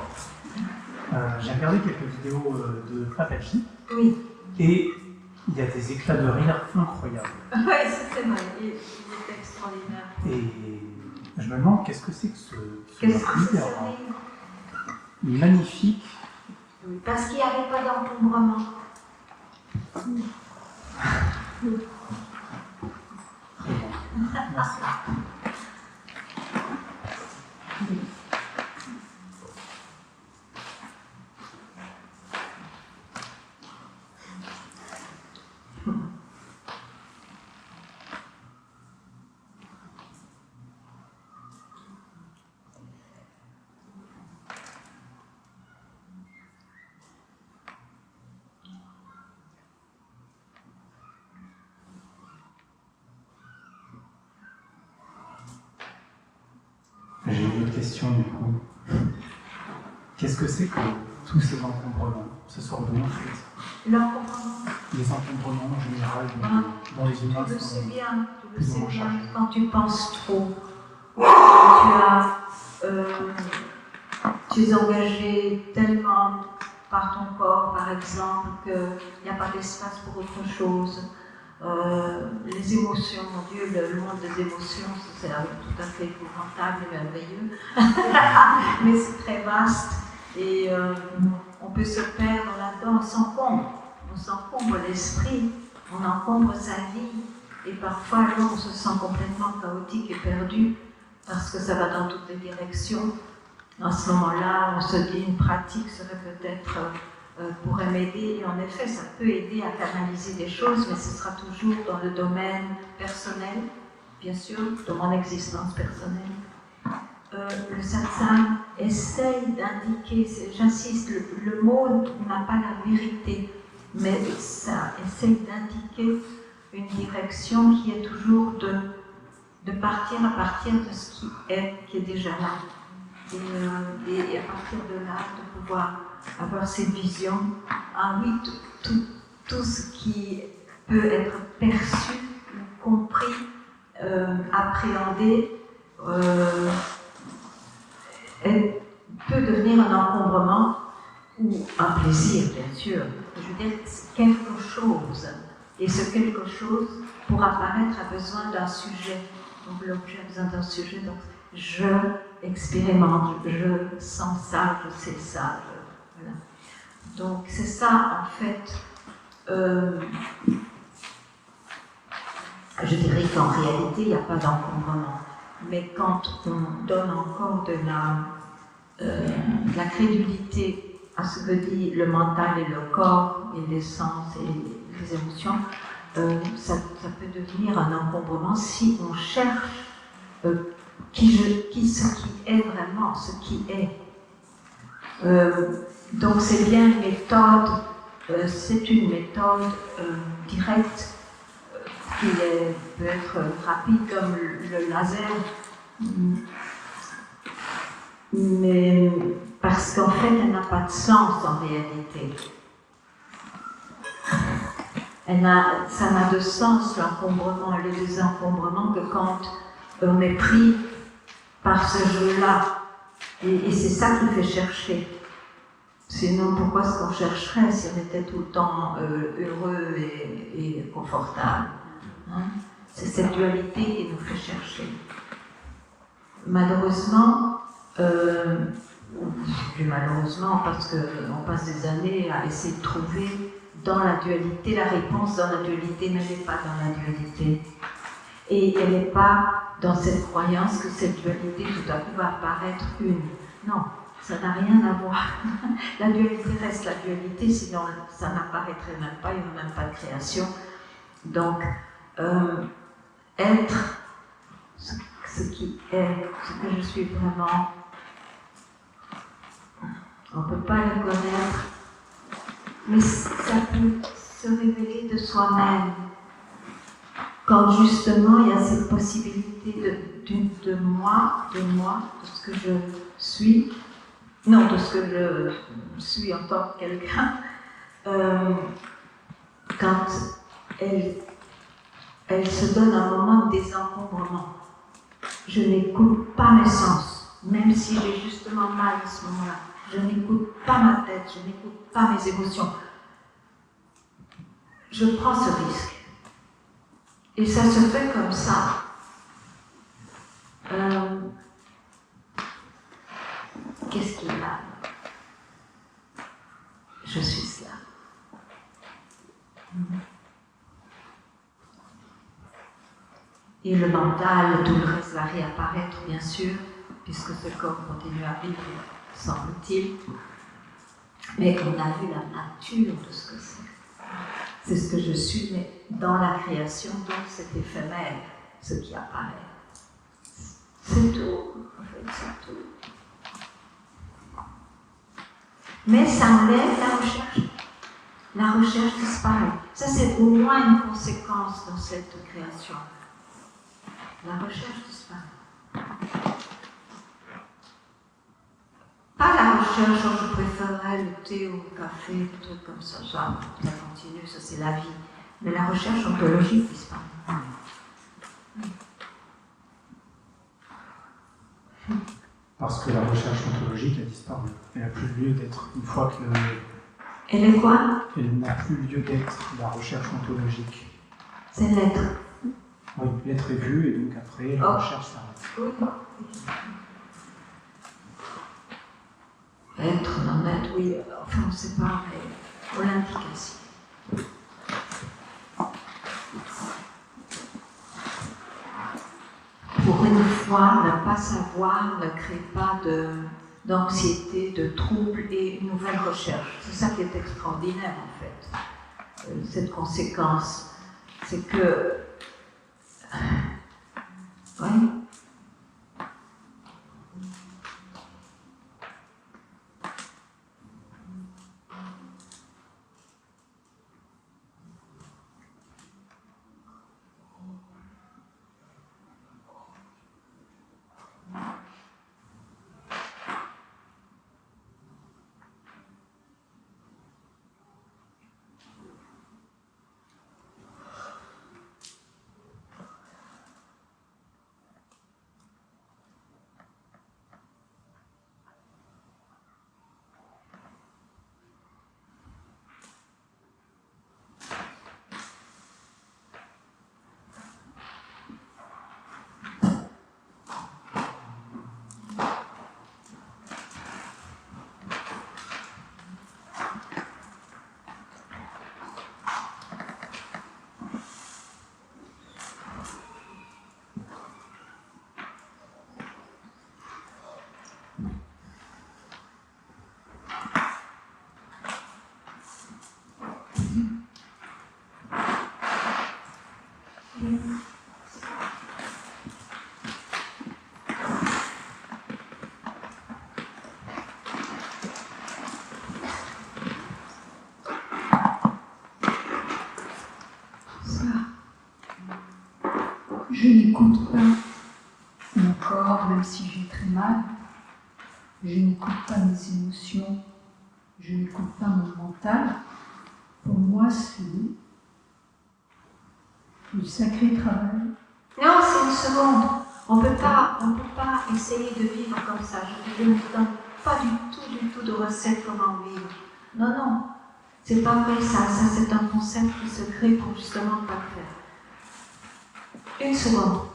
J'ai regardé quelques vidéos de Papachi
Oui,
et il y a des éclats de rire incroyables.
oui, c'est vrai, il est extraordinaire.
Et je me demande qu'est-ce que c'est que ce
Qu'est-ce que c'est
rire
ce rire?
magnifique.
Oui, parce qu'il n'y avait pas d'encombrement.
Très bon. Merci. J'ai une question du coup. Qu'est-ce que c'est que tous ces encombrements? Ce sort d'où en fait?
L'encombrement,
Les encombrements en général dans les
tu
humains
le
sont
sais bien,
plus ou moins chargés.
quand tu penses trop, tu es engagé tellement par ton corps, par exemple, qu'il n'y a pas d'espace pour autre chose. Les émotions, mon Dieu, le monde des émotions, c'est tout à fait épouvantable et merveilleux, mais c'est très vaste et on peut se perdre là-dedans, on s'encombre l'esprit, on encombre sa vie et parfois là on se sent complètement chaotique et perdu parce que ça va dans toutes les directions. À ce moment-là, on se dit une pratique serait peut-être pourrait m'aider, et en effet, ça peut aider à canaliser des choses, mais ce sera toujours dans le domaine personnel, bien sûr, dans mon existence personnelle. Le satsang essaye d'indiquer, j'insiste, le mot n'a pas la vérité, mais ça essaye d'indiquer une direction qui est toujours de partir à partir de ce qui est déjà là. Et à partir de là, de pouvoir avoir cette vision, ah oui, tout ce qui peut être perçu, compris, appréhendé, peut devenir un encombrement ou un plaisir, bien sûr. Je veux dire, quelque chose. Et ce quelque chose, pour apparaître, a besoin d'un sujet. Donc l'objet a besoin d'un sujet. Donc je expérimente, je sens ça, je sais ça. Voilà. Donc c'est ça, en fait. Je dirais qu'en réalité, il n'y a pas d'encombrement. Mais quand on donne encore de la crédulité à ce que dit le mental et le corps, et les sens et les émotions, ça peut devenir un encombrement si on cherche ce qui est vraiment, ce qui est. Donc c'est bien une méthode, c'est une méthode directe qui peut être rapide comme le laser, mais parce qu'en fait elle n'a pas de sens en réalité. Ça n'a de sens l'encombrement, le désencombrement que quand on est pris par ce jeu-là. Et c'est ça qui fait chercher. Sinon, pourquoi est-ce qu'on chercherait si on était tout le temps heureux et confortable, hein? C'est cette dualité qui nous fait chercher. Malheureusement, plus malheureusement, parce qu'on passe des années à essayer de trouver dans la dualité la réponse dans la dualité, mais elle n'est pas dans la dualité. Et elle n'est pas dans cette croyance que cette dualité tout à coup va apparaître une. Non, ça n'a rien à voir. La dualité reste la dualité, sinon ça n'apparaîtrait même pas, il n'y a même pas de création. Donc, être ce qui est, ce que je suis vraiment, On ne peut pas le connaître, mais ça peut se révéler de soi-même. Quand justement il y a cette possibilité de moi, de ce que je suis, non, de ce que je suis en tant que quelqu'un, quand elle se donne un moment de désencombrement. Je n'écoute pas mes sens, même si j'ai justement mal à ce moment-là. Je n'écoute pas ma tête, je n'écoute pas mes émotions. Je prends ce risque. Et ça se fait comme ça. Qu'est-ce qu'il y a? Je suis cela. Et le mental, tout le reste va réapparaître, bien sûr, puisque ce corps continue à vivre, semble-t-il. Mais on a vu la nature de ce que c'est. C'est ce que je suis, mais dans la création, donc c'est éphémère, ce qui apparaît. C'est tout, en fait, c'est tout. Mais ça enlève la recherche. La recherche disparaît. Ça, c'est au moins une conséquence dans cette création. La recherche disparaît. Pas la recherche où je préférerais le thé ou le café, des trucs comme ça, ça continue, ça c'est la vie. Mais la recherche ontologique disparaît.
Parce que la recherche ontologique a disparu. Elle n'a plus lieu d'être une fois que...
Elle est quoi?
Elle n'a plus lieu d'être la recherche ontologique.
C'est l'être.
Oui, l'être est vu et donc après la recherche s'arrête.
Oui. Être, non être, oui, enfin on ne sait pas, mais on l'indique ainsi. Pour une fois, ne pas savoir ne crée pas d'anxiété, de trouble et une nouvelle recherche. C'est ça qui est extraordinaire en fait, cette conséquence. C'est que... Oui.
Je n'écoute pas mon corps, même si j'ai très mal. Je n'écoute pas mes émotions. Je n'écoute pas mon mental. Pour moi, c'est du sacré travail.
Non, c'est une seconde. On peut pas essayer de vivre comme ça. Je ne vous donne pas du tout de recette comment vivre. Non, non. C'est pas vrai ça. Ça, c'est un concept qui se crée pour justement pas le faire. Une seconde.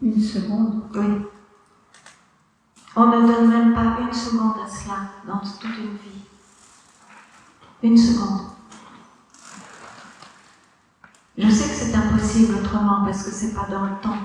Une seconde?
Oui. On ne donne même pas une seconde à cela dans toute une vie. Une seconde. Je sais que c'est impossible autrement parce que c'est pas dans le temps.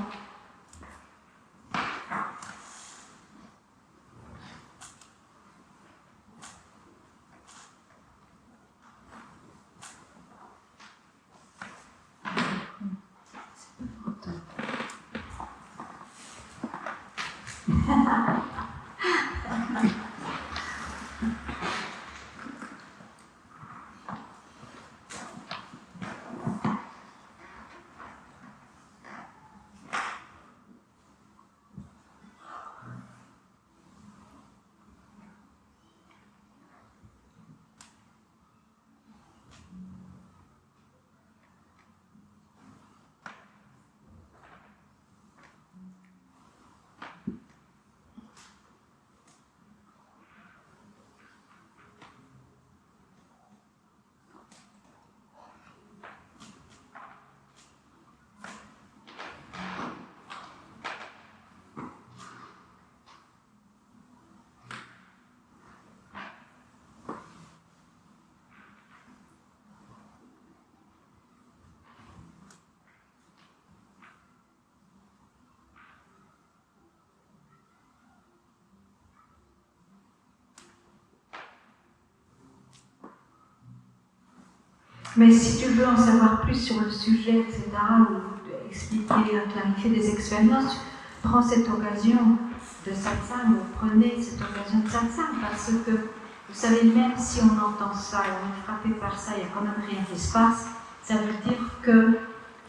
Mais si tu veux en savoir plus sur le sujet, etc., ou expliquer, clarifier des expériences, prends cette occasion de satsang, ou prenez cette occasion de satsang, parce que, vous savez, même si on entend ça, on est frappé par ça, il n'y a quand même rien qui se passe, ça veut dire que,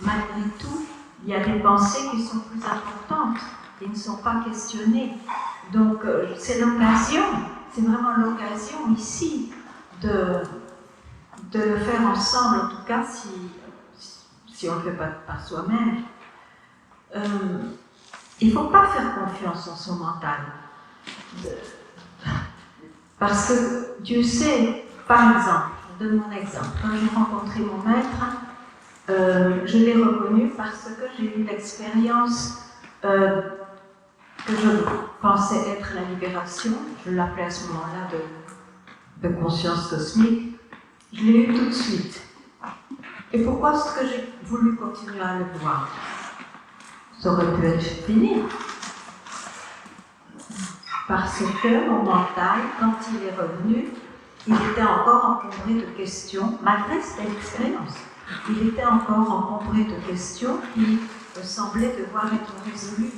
malgré tout, il y a des pensées qui sont plus importantes, qui ne sont pas questionnées. Donc, c'est l'occasion, c'est vraiment l'occasion ici de le faire ensemble, en tout cas, si on ne le fait pas par soi-même. Il ne faut pas faire confiance en son mental. Parce que Dieu sait, par exemple, je donne mon exemple, quand j'ai rencontré mon maître, je l'ai reconnu parce que j'ai eu l'expérience que je pensais être la libération, je l'appelais à ce moment-là de conscience cosmique, je l'ai eu tout de suite. Et pourquoi est-ce que j'ai voulu continuer à le voir? Ça aurait pu être fini. Parce que mon mental, quand il est revenu, il était encore encombré de questions, malgré cette expérience. Il était encore encombré de questions qui me semblaient devoir être résolues.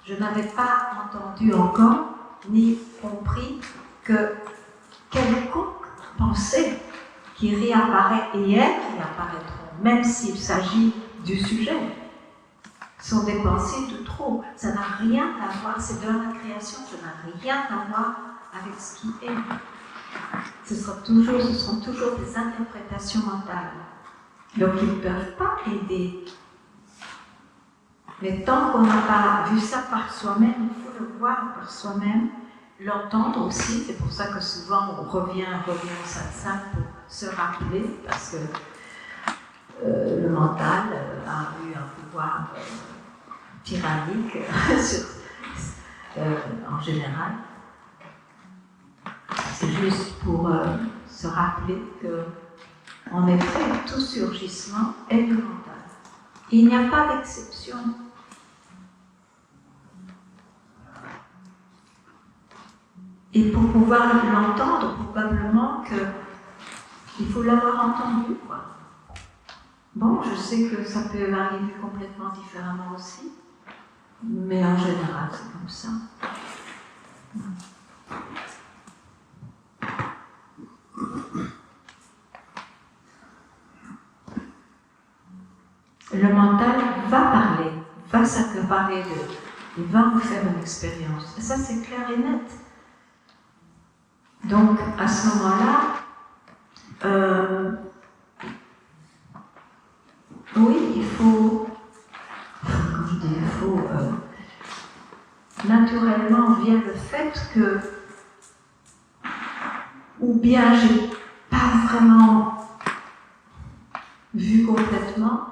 Je n'avais pas entendu encore, ni compris que quelconque pensée qui réapparaît et elles réapparaîtront, même s'il s'agit du sujet, sont des pensées de trop. Ça n'a rien à voir, c'est de la création, ça n'a rien à voir avec ce qui est. Ce seront toujours des interprétations mentales. Donc ils ne peuvent pas aider. Mais tant qu'on n'a pas vu ça par soi-même, il faut le voir par soi-même, l'entendre aussi. C'est pour ça que souvent on revient au satsang pour se rappeler, parce que le mental a eu un pouvoir tyrannique en général. C'est juste pour se rappeler que, en effet, tout surgissement est du mental. Il n'y a pas d'exception. Et pour pouvoir l'entendre, probablement qu'il faut l'avoir entendu, quoi. Bon, je sais que ça peut arriver complètement différemment aussi, mais en général, c'est comme ça. Le mental va parler, va s'accaparer d'eux, il va vous faire une expérience. Et ça, c'est clair et net. Donc, à ce moment-là, oui, il faut, comme je dis, naturellement vient le fait que, ou bien j'ai pas vraiment vu complètement,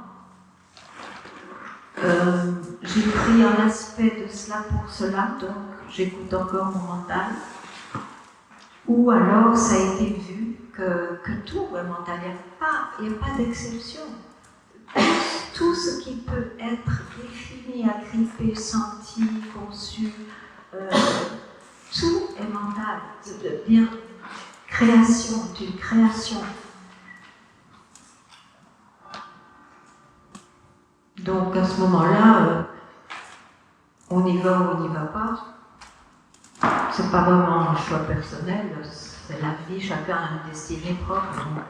j'ai pris un aspect de cela pour cela, donc j'écoute encore mon mental. Ou alors ça a été vu que tout est mental, il n'y a pas d'exception. Tout ce qui peut être défini, agrippé, senti, conçu, tout est mental. C'est-à-dire création, d'une création. Donc à ce moment-là, on y va ou on n'y va pas. C'est pas vraiment un choix personnel, c'est la vie, chacun a une destinée propre, donc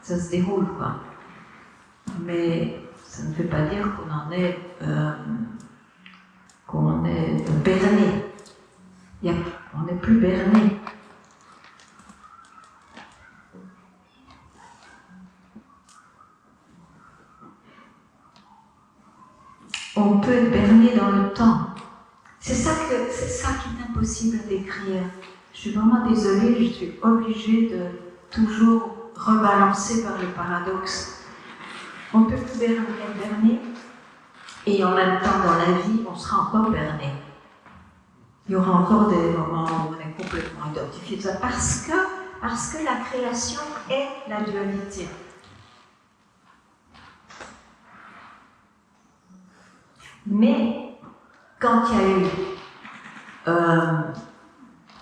ça se déroule, quoi. Mais ça ne veut pas dire qu'on est berné. On n'est plus berné. On peut être berné dans le temps. C'est ça qui est impossible à décrire. Je suis vraiment désolée, je suis obligée de toujours rebalancer par le paradoxe. On ne peut plus être berné, et en même temps dans la vie, on sera encore berné. Il y aura encore des moments où on est complètement identifié de ça, parce que la création est la dualité. Mais quand il y a eu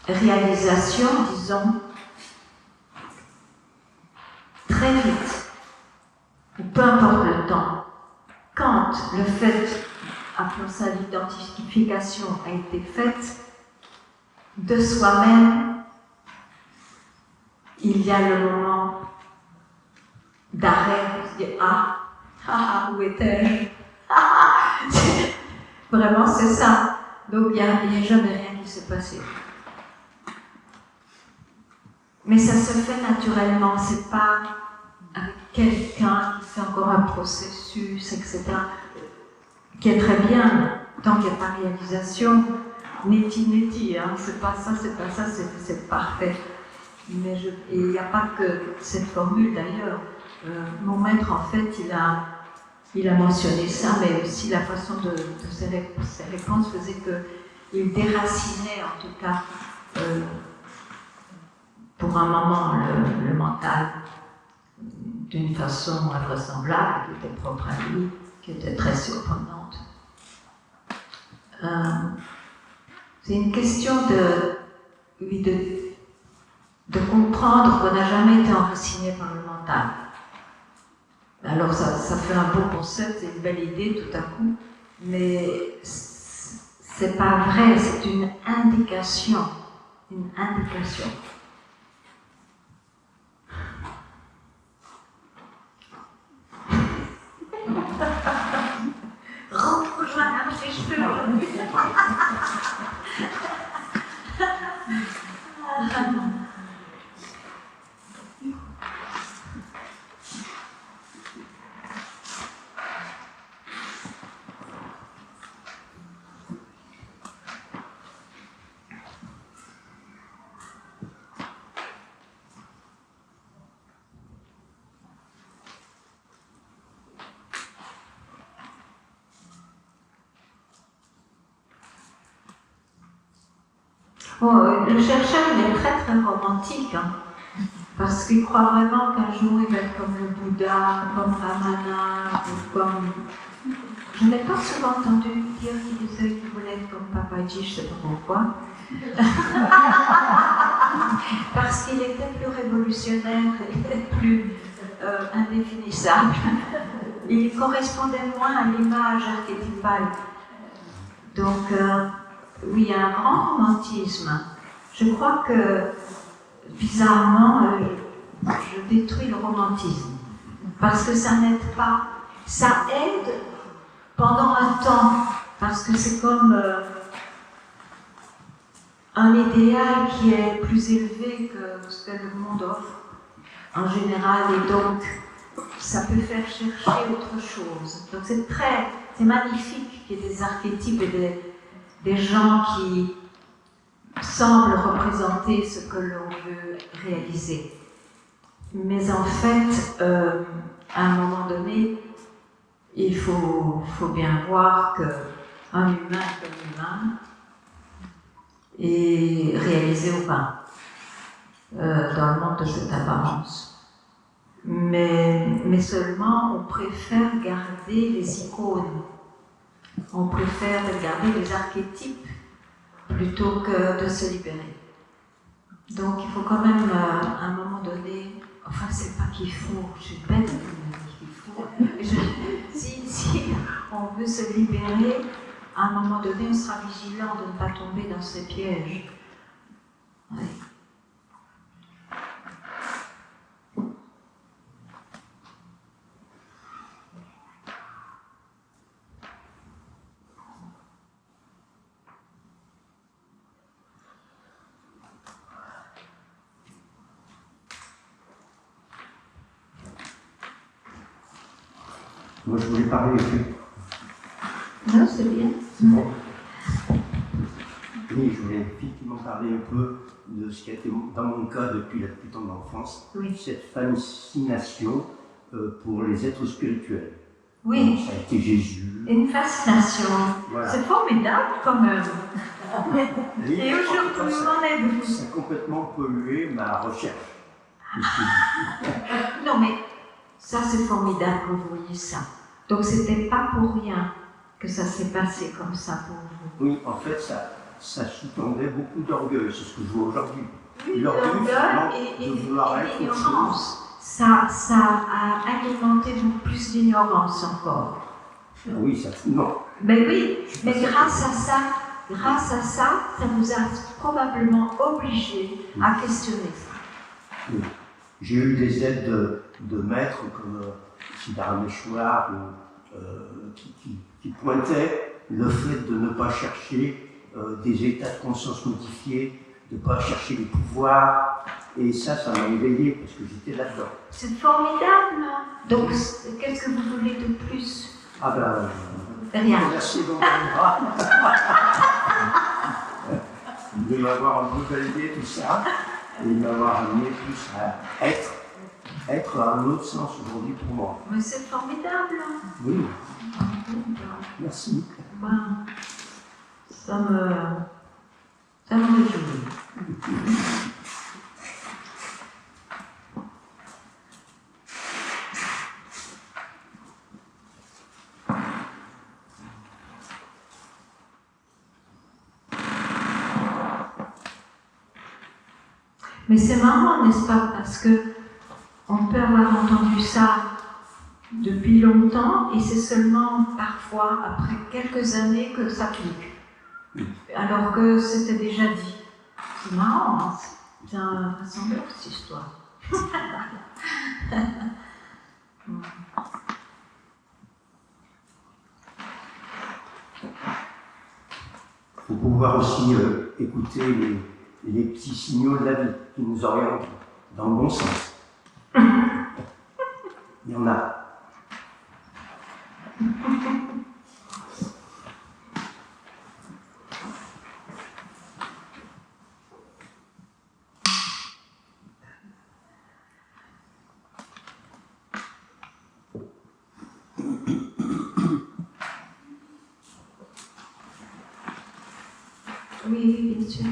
réalisation, disons, très vite, peu importe le temps, quand le fait, appelons ça l'identification, a été faite, de soi-même, il y a le moment d'arrêt, où on se dit où étais-je? Vraiment, c'est ça. Donc, il n'y a jamais rien qui s'est passé. Mais ça se fait naturellement, c'est pas avec quelqu'un qui fait encore un processus, etc., qui est très bien, tant qu'il n'y a pas réalisation, neti, hein, c'est pas ça, c'est parfait. Mais il n'y a pas que cette formule d'ailleurs. Mon maître, en fait, il a mentionné ça, mais aussi la façon de ses réponses faisait qu'il déracinait, en tout cas, pour un moment, le mental d'une façon invraisemblable, qui était propre à lui, qui était très surprenante. C'est une question de comprendre qu'on n'a jamais été enraciné par le mental. Alors ça fait un beau concept, c'est une belle idée tout à coup, mais c'est pas vrai, c'est une indication. Une indication. Rouge, madame, les cheveux. Bon, le chercheur, il est très très romantique, hein, parce qu'il croit vraiment qu'un jour il va être comme le Bouddha, comme Ramana, ou comme... Je n'ai pas souvent entendu dire qu'il disait qu'il voulait être comme Papaji, je ne sais pas pourquoi. Parce qu'il était plus révolutionnaire, il était plus indéfinissable. Il correspondait moins à l'image archétypale. Donc, oui, il y a un grand romantisme. Je crois que, bizarrement, je détruis le romantisme. Parce que ça n'aide pas. Ça aide pendant un temps. Parce que c'est comme un idéal qui est plus élevé que ce que le monde offre, en général. Et donc, ça peut faire chercher autre chose. Donc, c'est magnifique qu'il y ait des archétypes et des gens qui semblent représenter ce que l'on veut réaliser. Mais en fait, à un moment donné, il faut bien voir qu'un humain comme humain est réalisé ou pas dans le monde de cette apparence. Mais seulement, on préfère garder les icônes. On préfère garder les archétypes plutôt que de se libérer. Donc il faut quand même, à un moment donné, enfin c'est pas qu'il faut, je suis bête à dire qu'il faut. Si on veut se libérer, à un moment donné, on sera vigilant de ne pas tomber dans ces pièges. Oui.
Moi, je voulais parler.
Non, c'est bien.
C'est bon. Oui, je voulais effectivement parler un peu de ce qui a été dans mon cas depuis la plus tendre enfance,
Oui.
cette fascination pour les êtres spirituels.
Oui.
Donc, ça a été Jésus.
Une fascination.
Voilà.
C'est formidable quand même. Et
En
aujourd'hui,
tout cas,
vous en êtes.
ça a complètement pollué ma recherche.
Non, mais ça, c'est formidable que vous voyez ça. Donc, c'était pas pour rien que ça s'est passé comme ça pour vous.
Oui, en fait, ça sous-tendait beaucoup d'orgueil, c'est ce que je vois aujourd'hui.
Oui,
L'orgueil, finalement,
et
de vouloir être autre
l'ignorance.
chose.
ça a alimenté beaucoup plus l'ignorance encore.
Ah oui, certainement.
Mais oui, mais grâce à ça, ça nous a probablement obligés à questionner ça.
Oui. J'ai eu des aides de maîtres comme Siddhara Meshwar qui pointaient le fait de ne pas chercher des états de conscience modifiés, de ne pas chercher les pouvoirs. Et ça m'a éveillé parce que j'étais là-dedans.
C'est formidable. Donc, qu'est-ce que vous voulez de plus?
Ah ben,
Rien.
merci beaucoup. De m'avoir un peu validé tout ça et de m'avoir amené plus à être à un autre sens aujourd'hui pour moi.
Mais c'est formidable.
Oui, merci.
Ben, ça me réjouit. Mais c'est marrant, n'est-ce pas? Parce que on peut avoir entendu ça depuis longtemps et c'est seulement parfois après quelques années que ça clique. Alors que c'était déjà dit. C'est marrant, hein? C'est un vraisemblable cette histoire.
Il faut pouvoir aussi écouter les petits signaux de la vie qui nous orientent dans le bon sens. Il y en a.
Oui, bien sûr.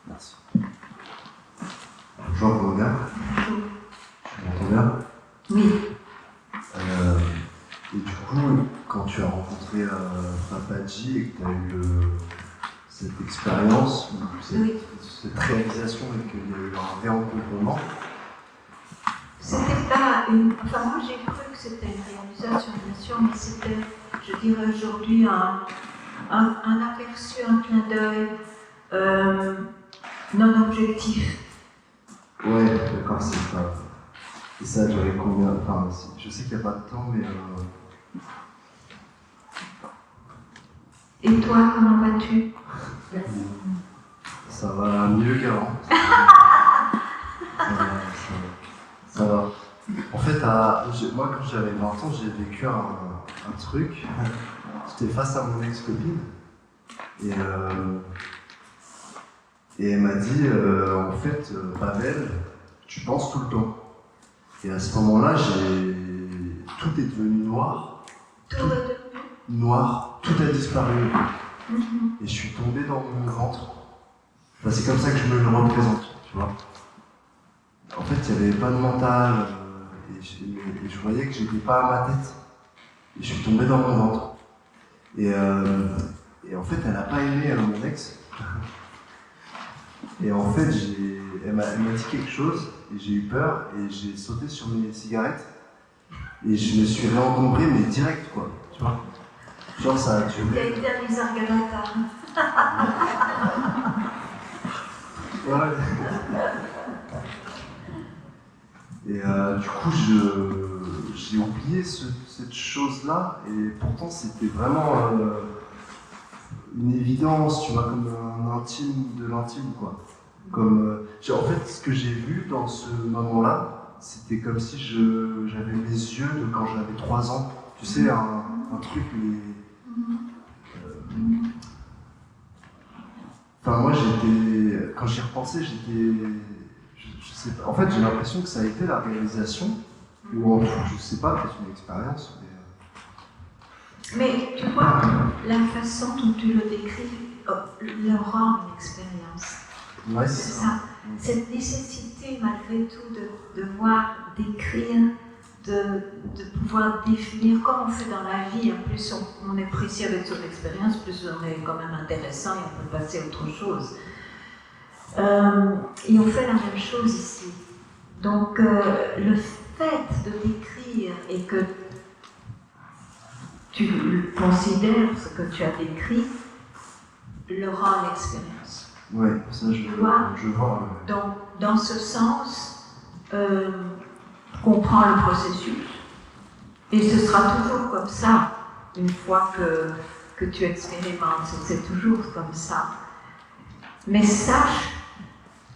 Merci. Bonjour, Boga. Tu m'entends bien?
Oui.
Et du coup, quand tu as rencontré Papaji et que tu as eu cette expérience, cette réalisation et qu'il y a eu un réencouvrement,
C'était pas une. Enfin, moi j'ai cru que c'était une réalisation, bien sûr, mais c'était, je dirais aujourd'hui, un aperçu, un clin d'œil non objectif.
ouais, d'accord, c'est pas. Et ça a duré combien? Enfin, je sais qu'il n'y a pas de temps, mais.
Et toi, comment vas-tu?
Ça va mieux qu'avant. Ça va. En fait, moi, quand j'avais 20 ans, j'ai vécu un truc. J'étais face à mon ex-copine. Et elle m'a dit, en fait, Pavel, tu penses tout le temps. Et à ce moment-là, tout est devenu noir.
Tout est devenu
Noir, tout a disparu. Et je suis tombé dans mon ventre. Enfin, c'est comme ça que je me le représente, tu vois. En fait, il n'y avait pas de mental, et je voyais que j'étais pas à ma tête. Et je suis tombé dans mon ventre. Et en fait, elle n'a pas aimé mon ex. Et en fait, elle m'a dit quelque chose, et j'ai eu peur, et j'ai sauté sur mes cigarettes. Et je me suis réencombré, mais direct, quoi, tu vois. Genre, ça a duré.
Il a été à Nisargadatta.
Ouais. Et du coup, j'ai oublié cette chose-là, et pourtant c'était vraiment une évidence, tu vois, comme un intime de l'intime, quoi. Comme, en fait, ce que j'ai vu dans ce moment-là, c'était comme si j'avais mes yeux de quand j'avais 3 ans. Tu sais, un truc, mais... Enfin, moi, quand j'y repensais, je sais pas. En fait, j'ai l'impression que ça a été la réalisation, ou je sais pas, peut-être une expérience.
Mais tu vois, la façon dont tu le décris le rend une expérience.
Ouais,
c'est ça. Cette nécessité, malgré tout, de voir, d'écrire, de pouvoir définir comme on fait dans la vie. En plus, on est précis avec son expérience, plus on est quand même intéressant et on peut passer à autre chose. Et on fait la même chose ici. Donc, le fait de décrire et que tu considères ce que tu as décrit le rend l'expérience.
Oui, ça je vois.
Donc, dans ce sens, comprends le processus et ce sera toujours comme ça une fois que tu expérimentes, c'est toujours comme ça. Mais sache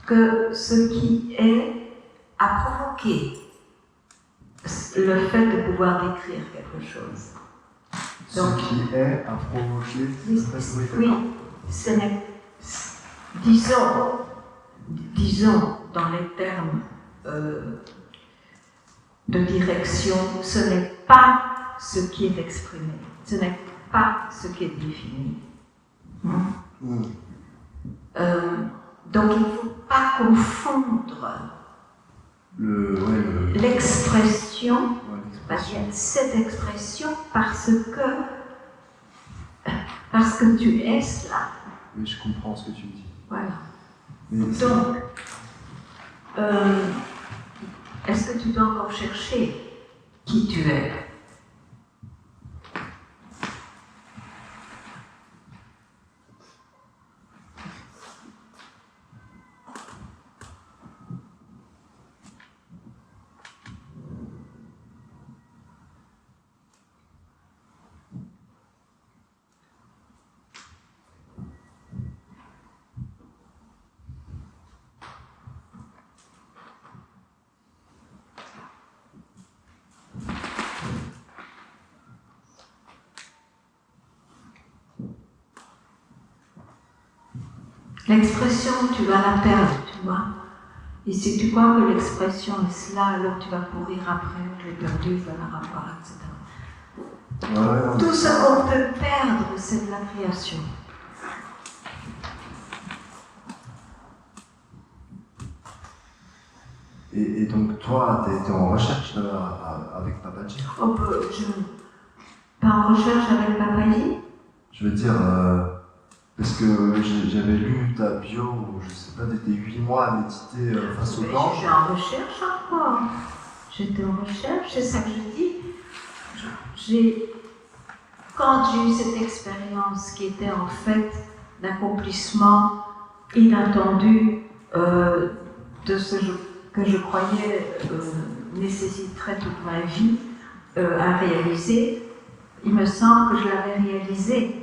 que ce qui est a provoqué le fait de pouvoir décrire quelque chose. Donc,
ce qui est à provoquer.
Oui, ce n'est, disons dans les termes de direction, ce n'est pas ce qui est exprimé, ce n'est pas ce qui est défini. Donc il ne faut pas confondre l'expression, cette expression parce que tu es cela.
Oui, je comprends ce que tu dis.
Voilà.
Mais
donc, est-ce que tu dois encore chercher qui tu es ? L'expression, tu vas la perdre, tu vois. Et si tu crois que l'expression est cela, alors tu vas courir après, je l'ai perdu, je vais la revoir, etc. Tout ce qu'on peut perdre, c'est de la création.
Et donc, toi, tu as été en recherche avec Papaji ?
Pas en recherche avec Papaji ?
Je veux dire, parce que j'avais lu ta bio, où, je sais pas, t'étais 8 mois à méditer face au blanc.
J'étais en recherche encore. J'étais en recherche, c'est ça que je dis. Quand j'ai eu cette expérience qui était en fait d'accomplissement inattendu de ce que je croyais nécessiterait toute ma vie à réaliser, il me semble que je l'avais réalisé.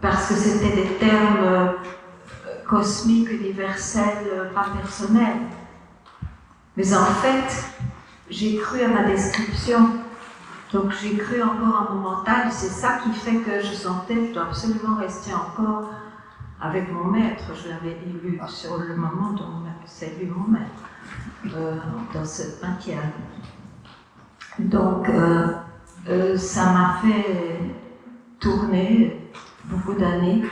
Parce que c'était des termes cosmiques, universels, pas personnels. Mais en fait, j'ai cru à ma description. Donc j'ai cru encore à mon mental, et c'est ça qui fait que je sentais que je dois absolument rester encore avec mon maître. Je l'avais élu sur le moment dont c'est lui mon maître, dans cette matière. Donc ça m'a fait tourner beaucoup d'années,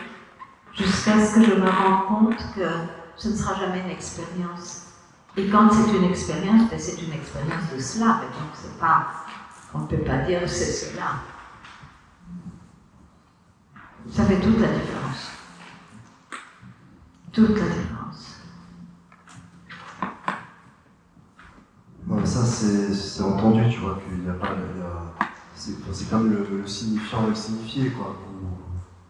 jusqu'à ce que je me rende compte que ce ne sera jamais une expérience. Et quand c'est une expérience, ben c'est une expérience de cela, donc c'est pas, on ne peut pas dire que c'est cela. Ça fait toute la différence. Toute la différence.
Non, mais ça, c'est entendu, tu vois, qu'il n'y a pas... c'est comme le signifiant et le signifié, quoi.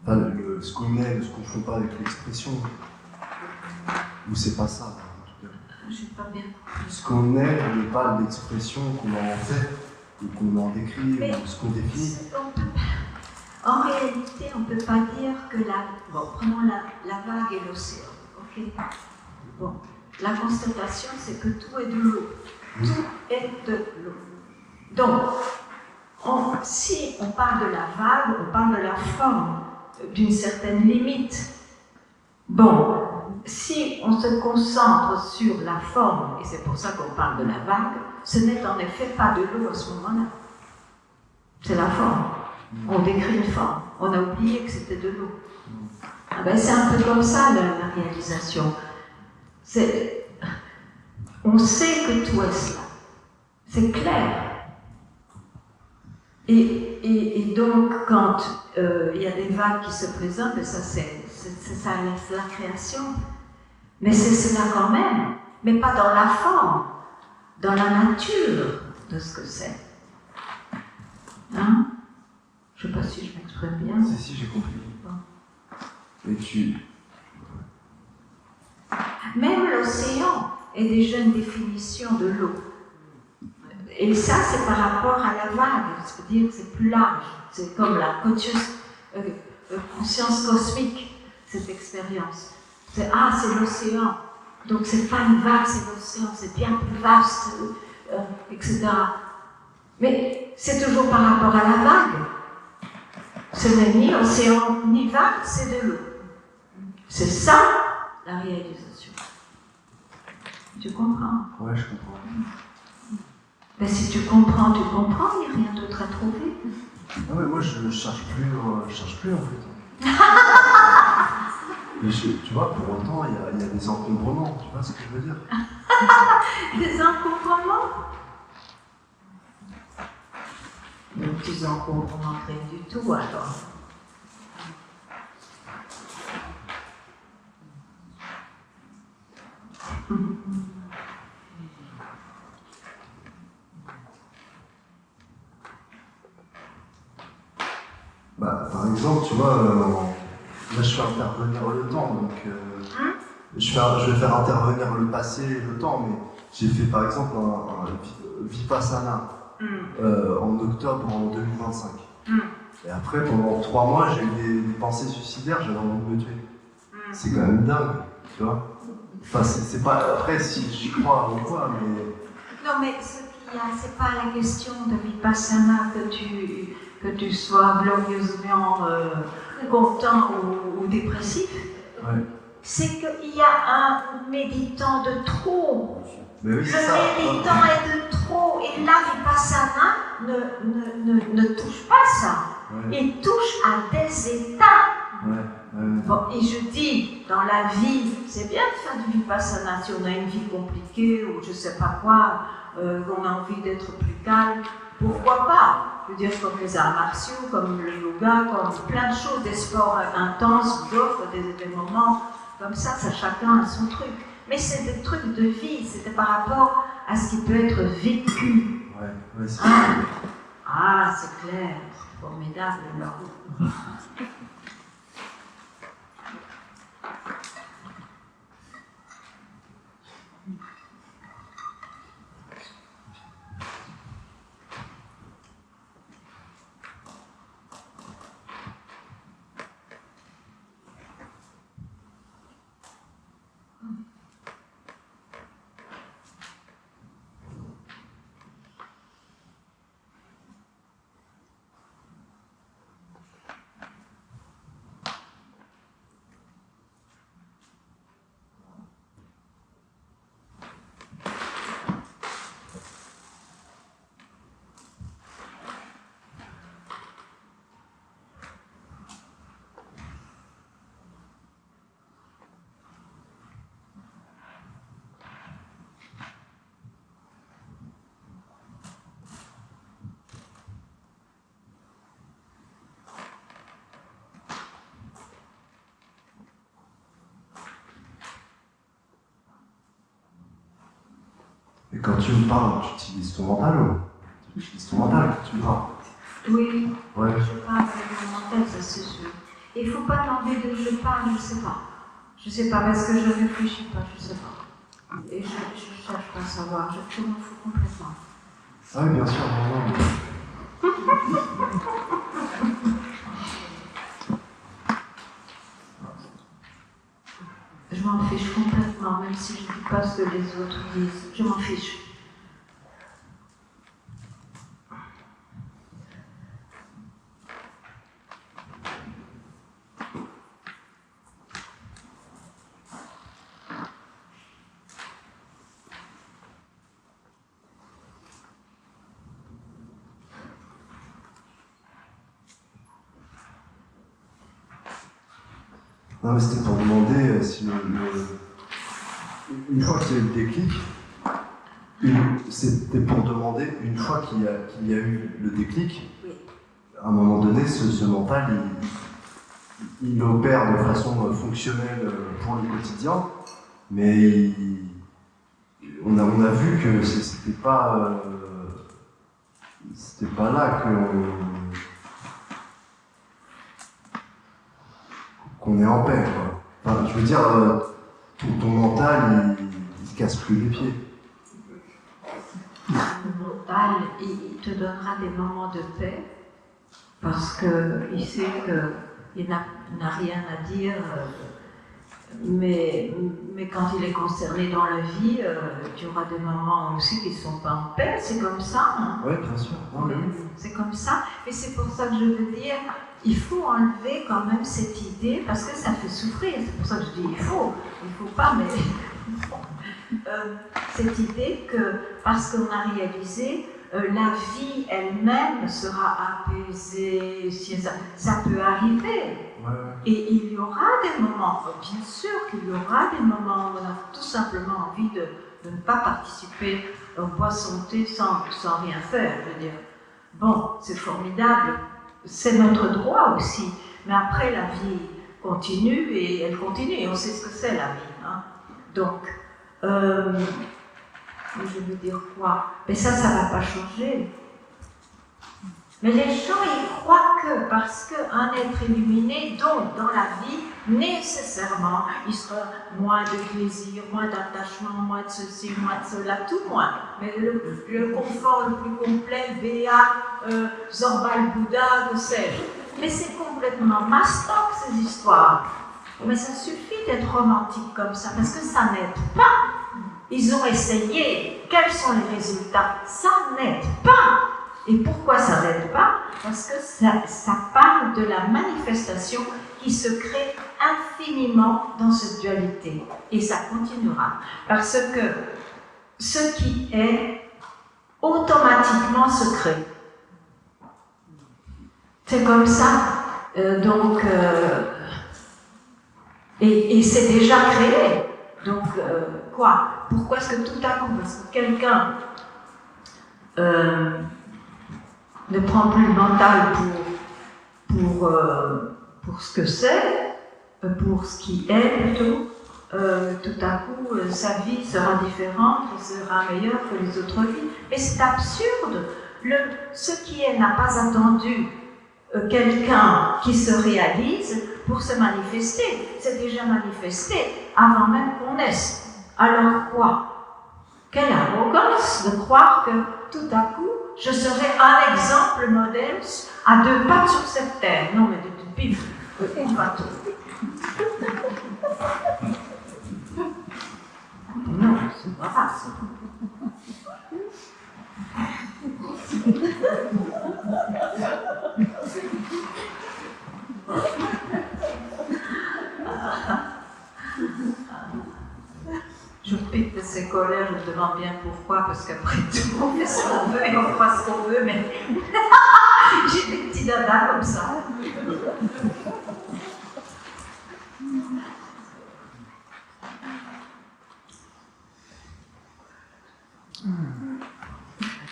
Enfin, ce qu'on est ne se confond pas avec l'expression. Ou c'est pas ça, en tout cas.
J'ai pas bien compris.
Ce qu'on est n'est pas l'expression qu'on en fait, ou qu'on en décrit,
mais
ou ce qu'on définit.
En réalité, on ne peut pas dire que prenons la vague et l'océan. Ok. Bon, la constatation, c'est que tout est de l'eau. Tout est de l'eau. Donc, si on parle de la vague, on parle de la forme, d'une certaine limite. Bon, si on se concentre sur la forme, et c'est pour ça qu'on parle de la vague, ce n'est en effet pas de l'eau à ce moment-là. C'est la forme. On décrit une forme. On a oublié que c'était de l'eau. Ah ben, c'est un peu comme ça la réalisation. On sait que tout est cela. C'est clair. Et donc, quand il y a des vagues qui se présentent, et ça, c'est la création. Mais c'est cela quand même, mais pas dans la forme, dans la nature de ce que c'est. Hein? Je ne sais pas si je m'exprime bien.
Si, j'ai compris. Et tu...
Même l'océan est déjà une définition de l'eau. Et ça, c'est par rapport à la vague, c'est-à-dire que c'est plus large. C'est comme la conscience cosmique, cette expérience. C'est l'océan. Donc c'est pas une vague, c'est l'océan, c'est bien plus vaste, etc. Mais c'est toujours par rapport à la vague. Ce n'est ni océan ni vague, c'est de l'eau. C'est ça la réalisation. Tu comprends?
Ouais, je comprends.
Mais si tu comprends, il n'y a rien d'autre à trouver.
Ah ouais, moi je cherche plus en fait. Mais tu vois, pour autant, il y a des encombrements, tu vois ce que je veux dire?
Des encombrements? Des petits encombrements, rien du tout alors.
Bah, par exemple, tu vois, là je fais intervenir le temps, donc je vais faire intervenir le passé et le temps, mais j'ai fait par exemple un Vipassana en octobre en 2025. Et après, pendant 3 mois, j'ai eu des pensées suicidaires, j'avais envie de me tuer. C'est quand même dingue, tu vois. Enfin, c'est pas. Après, si j'y crois ou quoi, mais.
Non, mais ce qu'il y a, c'est pas la question de Vipassana que tu sois glorieusement content ou dépressif.
Ouais.
C'est qu'il y a un méditant de trop.
Mais oui,
Le méditant est de trop. Et là, Vipassana ne touche pas ça.
Ouais.
Il touche à des états.
Ouais.
Bon, et je dis, dans la vie, c'est bien de faire du Vipassana si on a une vie compliquée ou je sais pas quoi, qu'on a envie d'être plus calme, pourquoi pas? Je veux dire, comme les arts martiaux, comme le yoga, comme plein de choses, des sports intenses, d'autres, des moments comme ça, chacun a son truc. Mais c'est des trucs de vie, c'était par rapport à ce qui peut être vécu.
Ouais, c'est
c'est clair, formidable alors.
Et quand tu me parles, tu utilises ton mental ou tu utilises ton mental quand tu me parles?
Oui,
ouais.
Je parle avec mon mental, ça c'est sûr. Il ne faut pas demander de je parle, je ne sais pas. Je ne sais pas parce que je ne réfléchis pas, je ne sais pas. Et je ne cherche pas à savoir, je m'en fous complètement.
Ah oui, bien sûr, vraiment.
Je m'en fiche complètement, même si je ne dis pas ce que les autres disent. Je m'en fiche.
Non, mais c'était pour demander si une fois qu'il y a eu le déclic, c'était pour demander, une fois qu'il y a eu le déclic,
Oui.
à un moment donné, ce mental, il opère de façon fonctionnelle pour le quotidien, mais on a vu que c'était pas là qu'on est en paix, quoi. Enfin, je veux dire, ton mental, il se casse plus les pieds.
Le mental, il te donnera des moments de paix parce qu'il sait qu'il n'a rien à dire, mais quand il est concerné dans la vie, tu auras des moments aussi qui ne sont pas en paix, c'est comme ça. Hein.
Oui, bien sûr.
C'est comme ça, et c'est pour ça que je veux dire, il faut enlever quand même cette idée, parce que ça fait souffrir, c'est pour ça que je dis il faut pas, mais cette idée que, parce qu'on a réalisé, la vie elle-même sera apaisée, ça peut arriver.
Ouais.
Et il y aura des moments, bien sûr qu'il y aura des moments où on a tout simplement envie de ne pas participer au boisson thé sans rien faire. Je veux dire, bon, c'est formidable, c'est notre droit aussi, mais après la vie continue et elle continue, et on sait ce que c'est la vie. Hein. Donc, je veux dire quoi? Mais ça ne va pas changer. Mais les gens, ils croient que parce qu'un être illuminé, donc dans la vie, nécessairement, il sera moins de plaisir, moins d'attachement, moins de ceci, moins de cela, tout moins. Mais le confort le plus complet, Béat, Zorbal Bouddha, que sais-je. Mais c'est complètement mastoc, ces histoires. Mais ça suffit d'être romantique comme ça, parce que ça n'aide pas. Ils ont essayé. Quels sont les résultats? Ça n'aide pas. Et pourquoi ça n'aide pas? Parce que ça parle de la manifestation qui se crée infiniment dans cette dualité. Et ça continuera. Parce que ce qui est automatiquement se crée. C'est comme ça. Et c'est déjà créé. Donc, quoi? Pourquoi est-ce que tout à coup, parce que quelqu'un ne prend plus le mental pour ce que c'est, pour ce qui est plutôt, tout à coup, sa vie sera différente et sera meilleure que les autres vies. Mais c'est absurde. Ce qui est n'a pas attendu quelqu'un qui se réalise pour se manifester. C'est déjà manifesté avant même qu'on naisse. Alors quoi? Quelle arrogance de croire que tout à coup, je serai un exemple modèle à 2 pattes sur cette terre. Non, mais depuis une patte. Non, c'est pas ça. Je pique de ces colères, je me demande bien pourquoi, parce qu'après tout, on fait ce qu'on veut et on fera ce qu'on veut, mais j'ai des petits dadas comme ça.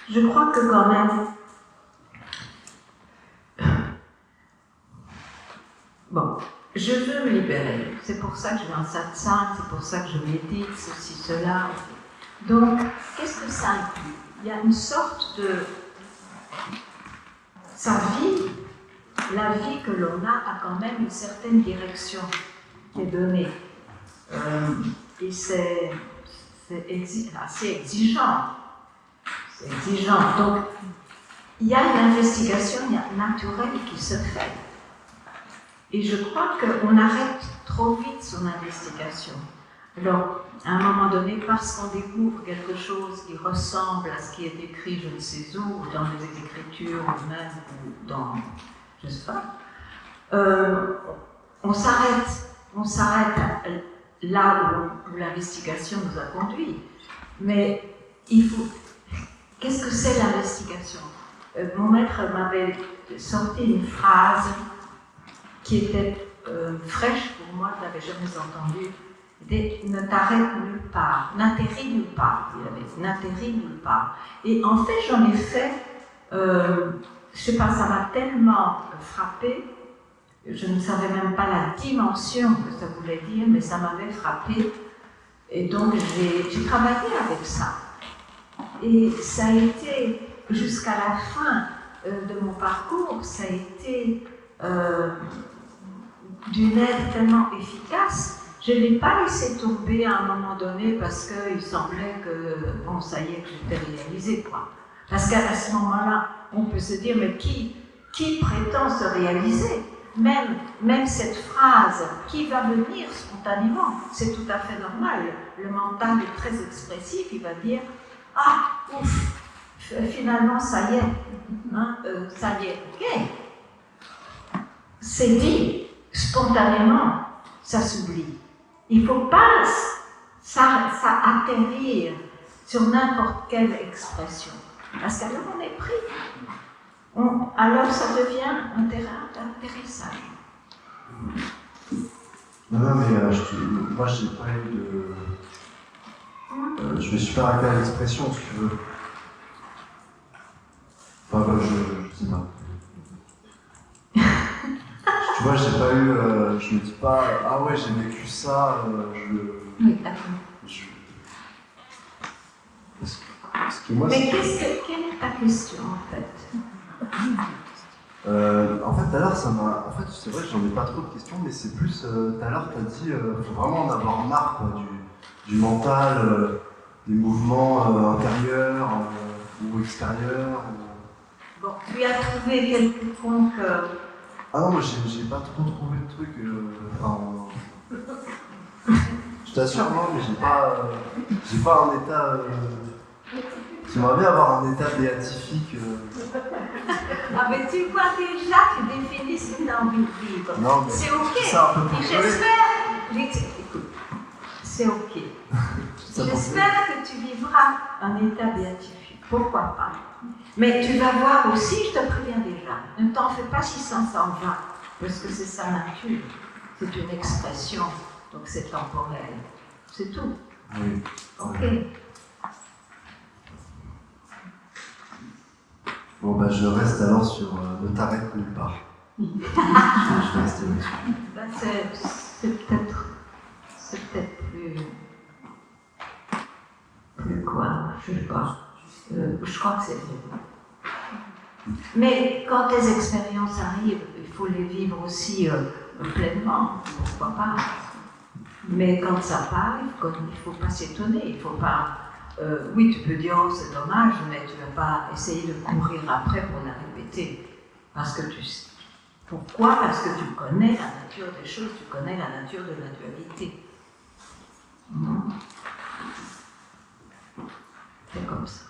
Je crois que quand même, bon, je veux me libérer. C'est pour ça que je vais en satsang, c'est pour ça que je médite, ceci, cela. Donc, qu'est-ce que ça implique? Il y a une sorte de... Sa vie, la vie que l'on a quand même une certaine direction qui est donnée. Et c'est assez exigeant. C'est exigeant. Donc, il y a une investigation naturelle qui se fait. Et je crois qu'on arrête trop vite son investigation. Alors, à un moment donné, parce qu'on découvre quelque chose qui ressemble à ce qui est écrit, je ne sais où, dans les Écritures, ou même dans, je ne sais pas, on s'arrête là où l'investigation nous a conduit. Mais il faut... Qu'est-ce que c'est l'investigation? Mon maître m'avait sorti une phrase qui était fraîche pour moi, je ne l'avais jamais entendue. Ne t'arrête nulle part, n'atterris nulle part, n'atterris nulle part. Et en fait, j'en ai fait, je sais pas, ça m'a tellement frappé, je ne savais même pas la dimension que ça voulait dire, mais ça m'avait frappé. Et donc, j'ai travaillé avec ça. Et ça a été, jusqu'à la fin de mon parcours, ça a été d'une aide tellement efficace. Je ne l'ai pas laissé tomber à un moment donné parce qu'il semblait que, bon, ça y est, que j'étais réalisée, quoi. Parce qu'à ce moment-là, on peut se dire, mais qui prétend se réaliser? Même cette phrase, qui va venir spontanément, c'est tout à fait normal. Le mental est très expressif, il va dire, ah, ouf, finalement, ça y est, hein, ça y est, ok. C'est dit, spontanément, ça s'oublie. Il ne faut pas ça atterrir sur n'importe quelle expression. Parce qu'alors on est pris. Alors ça devient un terrain d'atterrissage.
Non, mais moi j'ai pas eu de. Je me suis pas arrêté à l'expression, si tu veux. Enfin, je sais pas. Tu vois, j'ai pas eu. Je me dis pas, ah ouais, j'ai vécu ça,
Oui, d'accord.
Parce que moi,
mais quelle est ta question en fait?
En fait, tout à l'heure, ça m'a. En fait, c'est vrai que j'en ai pas trop de questions, mais c'est plus. Tout à l'heure, tu as dit faut vraiment en avoir marre, quoi, du mental, des mouvements intérieurs ou extérieurs.
Bon, tu as trouvé quelconque.
Ah non, moi j'ai pas trop trouvé de trucs. Je t'assure, non, mais j'ai pas un état. J'aimerais bien avoir un état béatifique.
Ah, mais tu vois déjà, tu définis ce que tu as envie de vivre.
Non, mais
c'est ok.
C'est un peu pour
J'espère. Écoute, c'est ok. J'espère que tu vivras un état béatifique. Pourquoi pas? Mais tu vas voir aussi, je te préviens déjà, ne t'en fais pas si ça s'en va, parce que c'est sa nature. C'est une expression, donc c'est temporel. C'est tout.
Oui.
Ok.
Bon, bah je reste alors sur ne t'arrête nulle part. Je vais rester là-dessus.
Ben, c'est peut-être plus quoi, je sais pas. Je crois que c'est mieux. Mais quand tes expériences arrivent, il faut les vivre aussi pleinement, pourquoi pas. Mais quand ça part, il ne faut pas s'étonner, il faut pas... oui, tu peux dire, oh, c'est dommage, mais tu ne vas pas essayer de courir après pour la répéter. Parce que tu sais. Pourquoi? Parce que tu connais la nature des choses, tu connais la nature de la dualité. C'est comme ça.